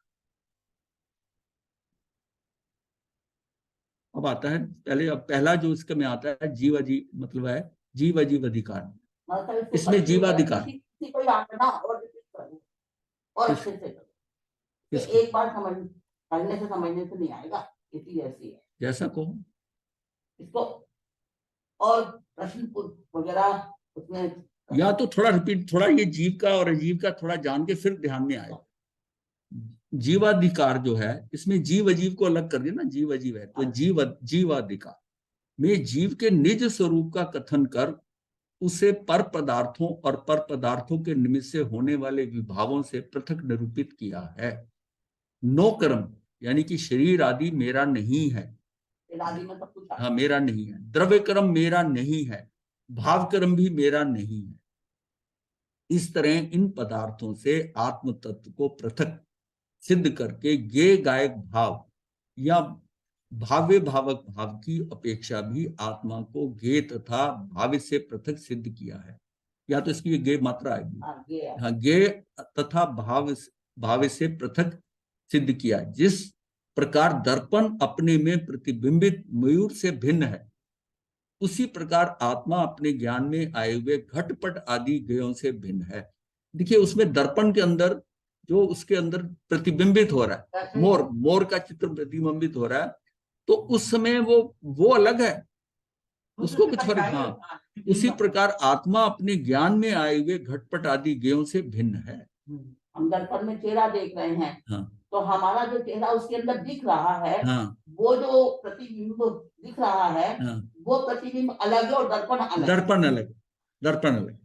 अब आता है पहले, अब पहला जो इसके में आता है जीव अजीव, मतलब है जीव अजीव अधिकार। इसमें जीवाधिकार, और अच्छे से करो। एक बार पढ़ने से समझने से नहीं आएगा, इसी ऐसी है जैसा को इसको। और प्रश्न वगैरह उसमें, या तो थोड़ा रिपीट, थोड़ा ये जीव का और अजीव का थोड़ा जान के फिर ध्यान में आएगा। जीवाधिकार जो है, इसमें जीव अजीव को अलग कर दिया ना, जीव अजीव है तो जीवाधिकार में जीव के निज स्वरूप का कथन कर उसे पर पदार्थों और पर पदार्थों के निमित्त से होने वाले विभावों से पृथक निरूपित किया है। नो कर्म, यानी कि शरीर आदि मेरा नहीं है, हाँ मेरा नहीं है। द्रव्य कर्म मेरा नहीं है, भाव कर्म भी मेरा नहीं है। इस तरह इन पदार्थों से आत्म तत्व को पृथक सिद्ध करके गे गायक भाव या भाव्य भावक भाव की अपेक्षा भी आत्मा को गे तथा भाव्य से पृथक सिद्ध किया है। या तो इसकी गे मात्रा आएगी, हाँ, गे तथा भाव्य से पृथक सिद्ध किया। जिस प्रकार दर्पण अपने में प्रतिबिंबित मयूर से भिन्न है, उसी प्रकार आत्मा अपने ज्ञान में आए हुए घटपट आदि गेयों से भिन्न है। देखिए, उसमें दर्पण के अंदर जो उसके अंदर प्रतिबिंबित हो रहा है, मोर का चित्र प्रतिबिंबित हो रहा है, तो उस समय वो अलग है, उसको कुछ फर्क, हाँ, उसी प्रकार आत्मा अपने ज्ञान में आए हुए घटपट आदि ज्ञेयों से भिन्न है। हम दर्पण में चेहरा देख रहे हैं, हाँ तो हमारा जो चेहरा उसके अंदर दिख रहा है, हाँ वो जो प्रतिबिंब दिख रहा है, हाँ, वो प्रतिबिंब अलग है और दर्पण अलग है। दर्पण अलग, दर्पण अलग।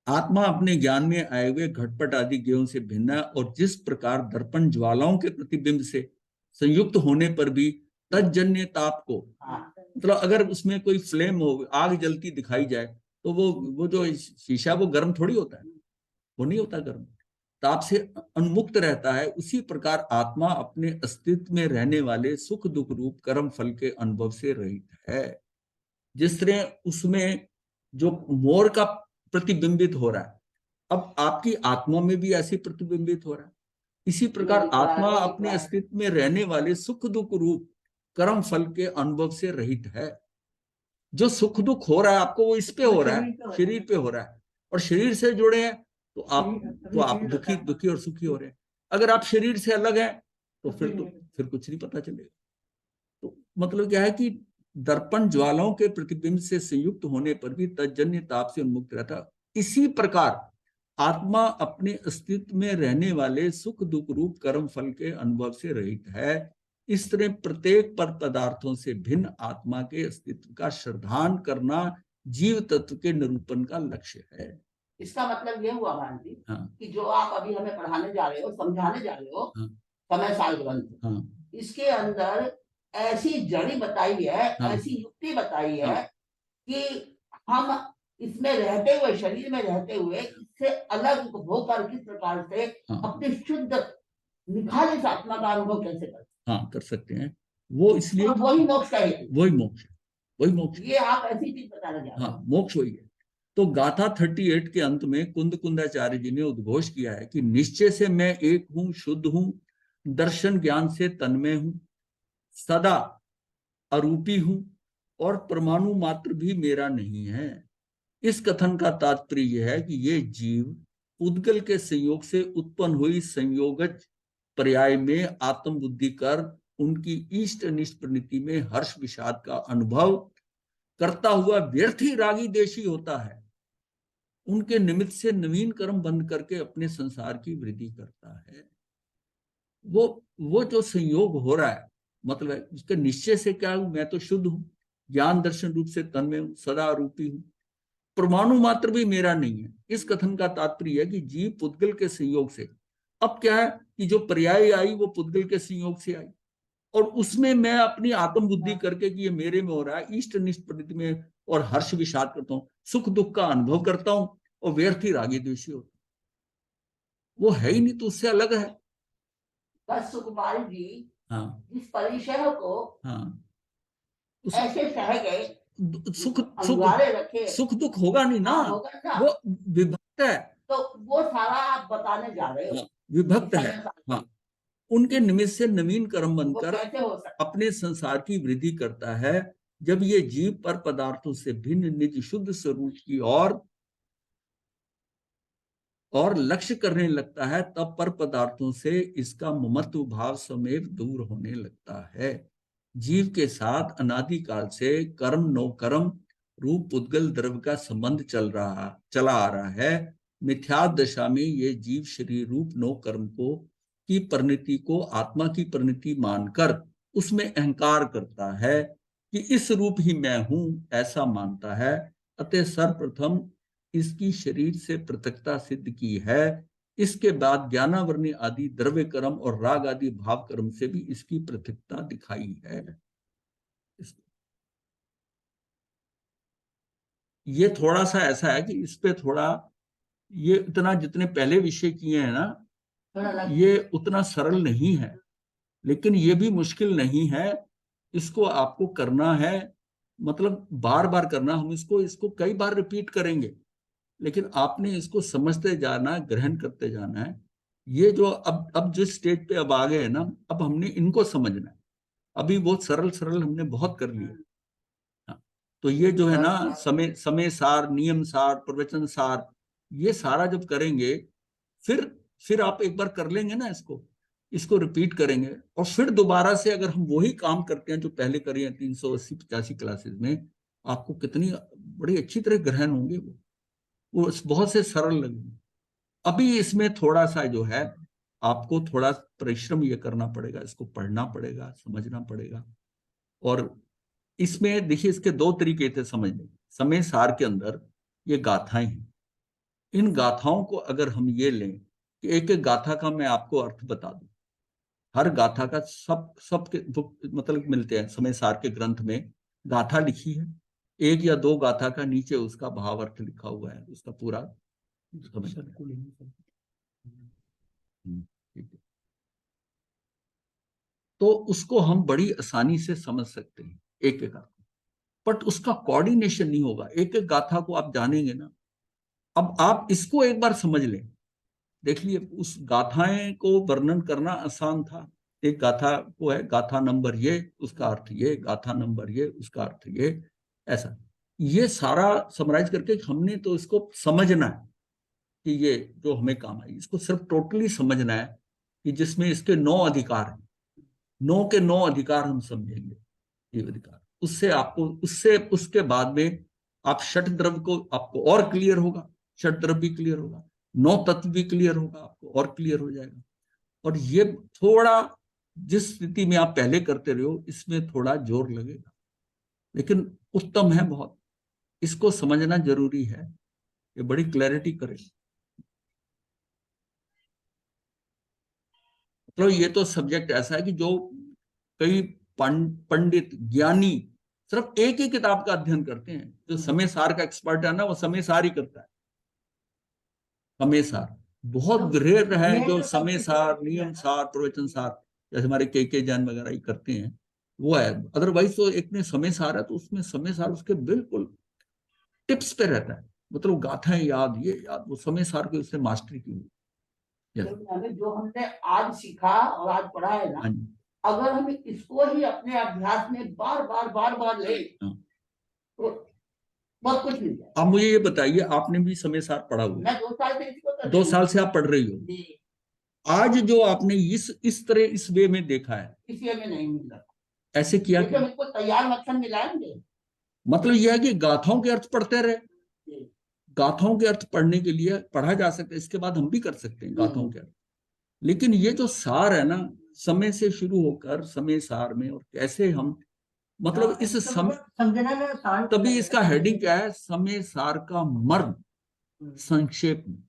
आत्मा अपने ज्ञान में आए हुए घटपट आदि ज्ञेयों से भिन्न है, और जिस प्रकार दर्पण ज्वालाओं के प्रतिबिंब से संयुक्त होने पर भी तज्जन्य ताप को, हाँ, मतलब अगर उसमें कोई फ्लेम हो, आग जलती दिखाई जाए, तो वो जो शीशा वो गर्म थोड़ी होता है, वो नहीं होता गर्म, ताप से उन्मुक्त रहता है। उसी प्रकार आत्मा अपने अस्तित्व में रहने वाले सुख दुख रूप कर्म फल के अनुभव से रहित है। जिस तरह उसमें जो मोर का प्रतिबिंबित हो रहा है, अब आपकी आत्मा में भी ऐसी प्रतिबिंबित हो रहा है। इसी प्रकार आत्मा अपने अस्तित्व में रहने वाले सुख दुख रूप कर्म फल के अनुभव से रहित है। जो सुख दुख हो रहा है आपको, वो इस पे हो रहा है, शरीर पे हो रहा है, और शरीर से जुड़े हैं तो आप दुखी दुखी और सुखी हो रहे हैं। अगर आप शरीर से अलग हैं तो फिर कुछ नहीं पता चलेगा। तो मतलब क्या है कि दर्पण ज्वालाओं के प्रतिबिंब से संयुक्त होने पर भी तज्जन्य ताप से उन्मुक्त रहता है। इसी प्रकार आत्मा अपने अस्तित्व में रहने वाले सुख दुख रूप कर्म फल के अनुभव से रहित है। इस तरह प्रत्येक पर पदार्थों से भिन्न आत्मा के अस्तित्व का श्रद्धान करना जीव तत्व के निरूपण का लक्ष्य है। इसका मतलब ये हुआ भान जी, हाँ कि जो आप अभी हमें पढ़ाने जा रहे हो, समझाने जा रहे हो, हाँ समय साल ग्रंथ, हाँ इसके अंदर ऐसी जड़ी बताई है, हाँ, ऐसी युक्ति बताई है, हाँ, कि हम इसमें रहते हुए, शरीर में रहते हुए, इससे अलग होकर किस प्रकार से हाँ, अपनी शुद्ध निखालिस आत्मा का अनुभव कैसे करते हाँ कर सकते हैं। वो इसलिए हैं। वही मोक्ष का हेतु, वही मोक्ष, वही मोक्ष। ये आप ऐसी चीज बताने जा रहे हाँ, हो। मोक्ष वही है। तो गाथा 38 के अंत में कुंदाचार्य जी ने उद्घोष किया है कि निश्चय से मैं एक हूं, शुद्ध हूं, दर्शन ज्ञान से तन्मय हूं, सदा अरूपी हूं, और परमाणु मात्र भी मेरा नहीं है। इस कथन का तात्पर्य यह है कि ये जीव उद्गल के संयोग से उत्पन्न हुई संयोगज पर्याय में आत्म बुद्धि कर उनकी इष्ट अनिष्ट प्रनीति में हर्ष विषाद का अनुभव करता हुआ व्यर्थ ही रागी देशी होता है। उनके निमित्त से नवीन कर्म बंद करके अपने संसार की वृद्धि करता है। वो जो संयोग हो रहा है, मतलब इसके निश्चय से क्या हूं, मैं तो शुद्ध हूं, ज्ञान दर्शन रूप से तन्मय हूं, सदा रूपी हूं, परमाणु मात्र भी मेरा नहीं है। इस कथन का तात्पर्य है कि जीव पुद्गल के संयोग से, अब क्या है कि जो पर्याय आई वो पुद्गल के संयोग से आई, और उसमें मैं अपनी आत्म बुद्धि करके कि ये मेरे में हो रहा है, इष्ट अनिष्ट प्रवृत्ति में और हर्ष विषाद करता हूँ, सुख दुख का अनुभव करता हूँ, और व्यर्थ ही रागी द्वेषी होता, वो है ही नहीं, तो उससे अलग है। बस सुकुमार जी हाँ जिस परिचय को हाँ, ऐसे सह गए, सुख अंगारे रखे, सुख दुख होगा नहीं ना, होगा ना, वो विभक्त है। तो वो सारा आप बताने जा रहे हो। हाँ, विभक्त है। हाँ, उनके निमित्त से नवीन कर्म बनकर अपने संसार की वृद्धि करता है। जब ये जीव पर पदार्थों से भिन्न निज शुद्ध स्वरूप की और लक्ष्य करने लगता है, तब पर पदार्थों से इसका ममत्व भाव समेत दूर होने लगता है। जीव के साथ अनादिकाल से कर्म नो कर्म रूप पुद्गल द्रव्य का संबंध चला आ रहा है। मिथ्या दशा में ये जीव शरीर रूप नो कर्म की परिणति को आत्मा की परिणति मानकर उसमें अहंकार करता है कि इस रूप ही मैं हूं, ऐसा मानता है। अतः सर्वप्रथम इसकी शरीर से पृथकता सिद्ध की है। इसके बाद ज्ञानावरणी आदि द्रव्य कर्म और राग आदि भाव कर्म से भी इसकी पृथकता दिखाई है। ये थोड़ा सा ऐसा है कि इस पे थोड़ा, ये इतना जितने पहले विषय किए हैं ना, ये उतना सरल नहीं है, लेकिन ये भी मुश्किल नहीं है। इसको आपको करना है, मतलब बार बार करना। हम इसको कई बार रिपीट करेंगे, लेकिन आपने इसको समझते जाना, ग्रहण करते जाना है। ये जो अब जिस स्टेज पे अब आ गए हैं ना, अब हमने इनको समझना है। अभी बहुत सरल सरल हमने बहुत कर लिया। हाँ, तो ये जो है ना, समय सार, नियम सार, प्रवचन सार, ये सारा जब करेंगे, फिर आप एक बार कर लेंगे ना, इसको रिपीट करेंगे, और फिर दोबारा से अगर हम वही काम करते हैं जो पहले करे हैं 380-85 क्लासेस में, आपको कितनी बड़ी अच्छी तरह ग्रहण होंगे वो बहुत से सरल लगेंगे। अभी इसमें थोड़ा सा जो है आपको थोड़ा परिश्रम ये करना पड़ेगा, इसको पढ़ना पड़ेगा, समझना पड़ेगा। और इसमें देखिए इसके दो तरीके थे समझने। समय सार के अंदर ये गाथाएं हैं। इन गाथाओं को अगर हम ये लें कि एक एक गाथा का मैं आपको अर्थ बता दूं, हर गाथा का सब के बुक मतलब मिलते हैं समय सार के ग्रंथ में। गाथा लिखी है, एक या दो गाथा का नीचे उसका भाव अर्थ लिखा हुआ है, उसका पूरा समझ। ठीक है, तो उसको हम बड़ी आसानी से समझ सकते हैं एक एक अर्थ, बट उसका कोऑर्डिनेशन नहीं होगा। एक एक गाथा को आप जानेंगे ना। अब आप इसको एक बार समझ लें, देख लिए उस गाथाएं को वर्णन करना आसान था। एक गाथा को है गाथा नंबर ये, उसका अर्थ ये, गाथा नंबर ये, उसका अर्थ ये, ऐसा ये सारा समराइज करके हमने तो इसको समझना है कि ये जो हमें काम है इसको सिर्फ टोटली समझना है कि जिसमें इसके 9 अधिकार हैं, 9 के 9 अधिकार हम समझेंगे। ये अधिकार उससे आपको उससे उसके बाद में आप षट द्रव्य को आपको और क्लियर होगा, षट द्रव्य भी क्लियर होगा, 9 तत्व भी क्लियर होगा, आपको और क्लियर हो जाएगा। और ये थोड़ा जिस स्थिति में आप पहले करते रहे हो इसमें थोड़ा जोर लगेगा, लेकिन उत्तम है बहुत। इसको समझना जरूरी है, ये बड़ी क्लैरिटी करे। तो ये तो सब्जेक्ट ऐसा है कि जो कई पंडित ज्ञानी सिर्फ एक ही किताब का अध्ययन करते हैं। जो समय सार का एक्सपर्ट है ना वो समय सार ही करता है। समय सार बहुत रेयर है जो समय सार, नियम सार, प्रवचन सार जैसे हमारे के जैन वगैरह ही करते हैं, वो है। अदरवाइज तो एक में समय सार है तो उसमें समय सार उसके बिल्कुल टिप्स पे रहता है, मतलब गाथाएं याद, ये याद, वो समय सार की उसने मास्टरी की हुई। जो हमने आज सीखा और आज पढ़ा है ना, अगर हम इसको ही अपने अभ्यास में बार बार ले तो बहुत कुछ मिल जाए। आप मुझे ये बताइए, आपने भी समय सार पढ़ा हुआ? मैं 2 साल से इसको कर रही 2 हूँ। साल से आप पढ़ रही हो। आज जो आपने इस तरह इस वे में देखा है, इस वे में नहीं मिला। ऐसे किया कि हमको तैयार मक्खन मिलाएंगे। मतलब यह है कि गाथाओं के अर्थ पढ़ते रहे। गाथाओं के अर्थ पढ़ने के लिए पढ़ा जा सकता है, इसके बाद हम भी कर सकते हैं गाथाओं के अर्थ। लेकिन ये जो सार है ना, समय से शुरू होकर समय सार में, और कैसे हम मतलब इस समय समझना, तभी इसका हेडिंग क्या है, समय सार का मर्म संक्षेप में।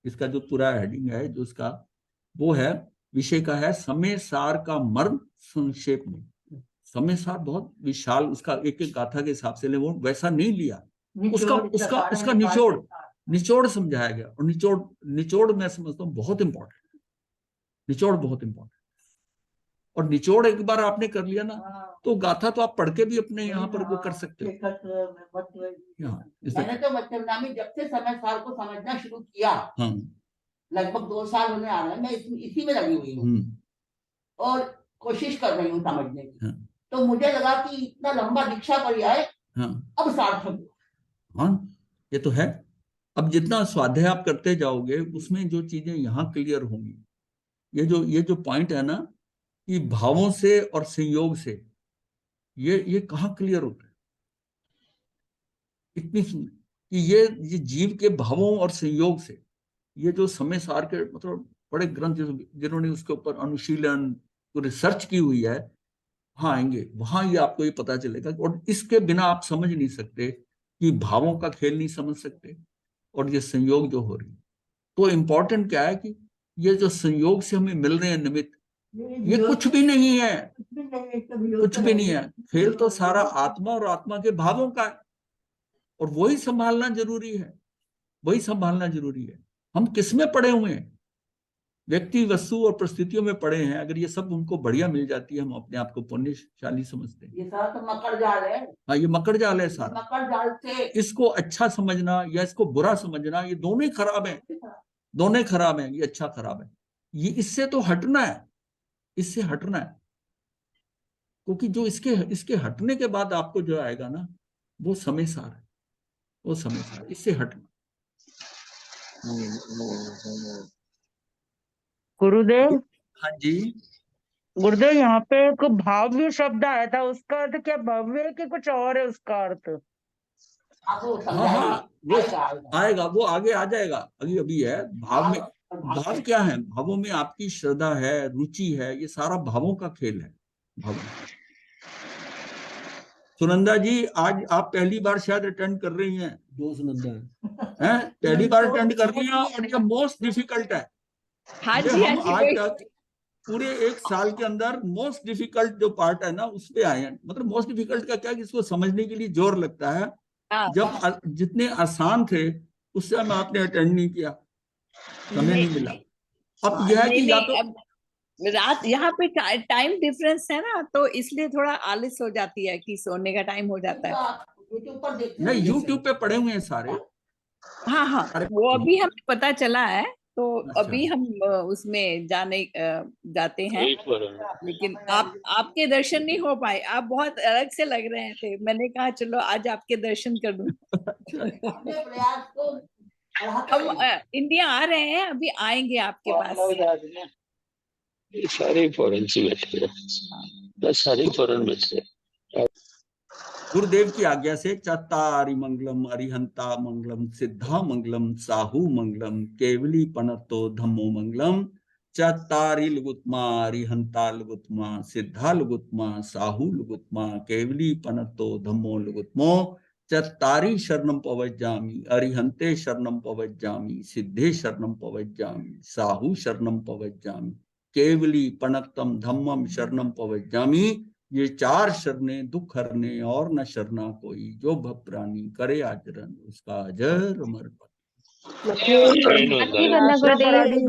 इसका जो पूरा हेडिंग है जो इसका वो है, विषय का है समय सार का मर्म संक्षेप में। समय सार बहुत विशाल, उसका एक एक गाथा के हिसाब से ले, वो वैसा नहीं लिया। उसका निचोड़ समझाया गया। और निचोड़ मैं समझता हूँ बहुत इंपॉर्टेंट, निचोड़ बहुत इंपॉर्टेंट। और निचोड़ एक बार आपने कर लिया ना तो गाथा तो आप पढ़ के भी अपने यहाँ पर वो कर सकते हो। मैंने तो बच्चन जब से समय सार को समझना शुरू किया, लगभग 2 साल होने आ रहे हैं, मैं इसी में लगी हुई हूँ और कोशिश कर रही हूँ समझने की। तो मुझे लगा कि इतना लंबा दीक्षा पर्याय अब सार्थक। हाँ, ये तो है। अब जितना स्वाध्याय आप करते जाओगे उसमें जो चीजें यहाँ क्लियर होंगी, ये जो पॉइंट है ना कि भावों से और संयोग से, ये कहाँ क्लियर होता है इतनी कि ये जीव के भावों और संयोग से, ये जो समय सार के मतलब बड़े ग्रंथ जिन्होंने उसके ऊपर अनुशीलन रिसर्च की हुई है, हाँ आएंगे वहां ये आपको ये पता चलेगा। और इसके बिना आप समझ नहीं सकते कि भावों का खेल नहीं समझ सकते, और ये संयोग जो हो रही। तो इम्पोर्टेंट क्या है कि ये जो संयोग से हमें मिल रहे हैं निमित्त, ये कुछ भी नहीं है, कुछ भी नहीं है। खेल तो सारा आत्मा और आत्मा के भावों का है, और वही संभालना जरूरी है, वही संभालना जरूरी है। हम किसमें पड़े हुए हैं, व्यक्ति, वस्तु और परिस्थितियों में पड़े हैं। अगर ये सब उनको बढ़िया मिल जाती है, हम अपने आप को पुण्यशाली समझते हैं। ये सारा तो मकर जाल है। हाँ, ये मकर जाल है सारा। मकर जाल से इसको अच्छा समझना या इसको बुरा समझना, ये दोनों ही खराब है, दोनों ही खराब है। ये अच्छा खराब है, ये इससे तो हटना है, इससे हटना है। क्योंकि जो इसके हटने के बाद आपको जो आएगा ना, वो समय सार है, वो समय सार, इससे हटना। गुरुदेव, हाँ जी। गुरुदेव यहाँ पे एक भाव्य शब्द आया था, उसका अर्थ क्या भव्य है कि कुछ और है उसका अर्थ? आपको हाँ समझाएंगे। हाँ, वो आएगा। आएगा, वो आगे आ जाएगा, अभी अभी है। भाव में, भाव क्या है, भावों में आपकी श्रद्धा है, रुचि है, ये सारा भावों का खेल है। भावों का। सुनंदा जी, आज आप पहली बार शायद अटेंड कर रही हैं, दो सुनंदा है। हैं? पहली बार अटेंड कर रही हैं, और ये मोस्ट डिफिकल्ट है। हाँ ये जी, हम हाँ जी, आज वही। तक पूरे 1 साल के अंदर मोस्ट डिफिकल्ट जो पार्ट है ना, उस पे आए हैं। मतलब मोस्ट डिफिकल्ट का क्या कि इसको समझने के लिए जोर लगता है। हाँ, जब जितने आसान थे उस समय आपने अटेंड नहीं किया, समय नहीं मिला। अब यह है नहीं कि या नहीं, तो अब रात यहाँ पे टाइम डिफरेंस है ना, तो इसलिए थोड़ा आलस हो जाती है कि सोने का टाइम हो जाता है। यूट्यूब पर देखते नहीं, हैं। यूट्यूब पे पड़े हुए हैं सारे। हाँ हाँ, अरे वो अभी हमें पता चला है, तो अच्छा, अभी हम उसमें जाते हैं। लेकिन आपके दर्शन नहीं हो पाए, आप बहुत अलग से लग रहे थे, मैंने कहा चलो आज आपके दर्शन कर दूं। अच्छा। अपने प्रयास को बढ़ाते हम रहिए। इंडिया आ रहे हैं, अभी आएंगे आपके पास। ये सारे फॉरेन से बैठे हैं, बस सारे फॉरेन में से। गुरुदेव की आज्ञा से चत्तारि मंगलम अरिहंता मंगलम सिद्धा मंगलम साहू मंगलम केवली पनतो धम्मो मंगलम चत्तारि लुगुत्मा अरिहंता लुगुत्मा सिद्धा लुगुत्मा साहू लुगुत्मा केवली पनतो धम्मो लुगुत्मो चत्तारि शरणम पवज्जामि अरिहंते शरणम पवज्जामि सिद्धे शरणम पवज्जामि साहू शरणम पवज्जामि केवली पनत्तम धम्मम शरणम पवज्जामि। ये 4 शरणें दुख हरने और न शरणा कोई, जो भवप्राणी करे आचरण उसका अजर अमर। जय गुरुदेव। गुरुदेव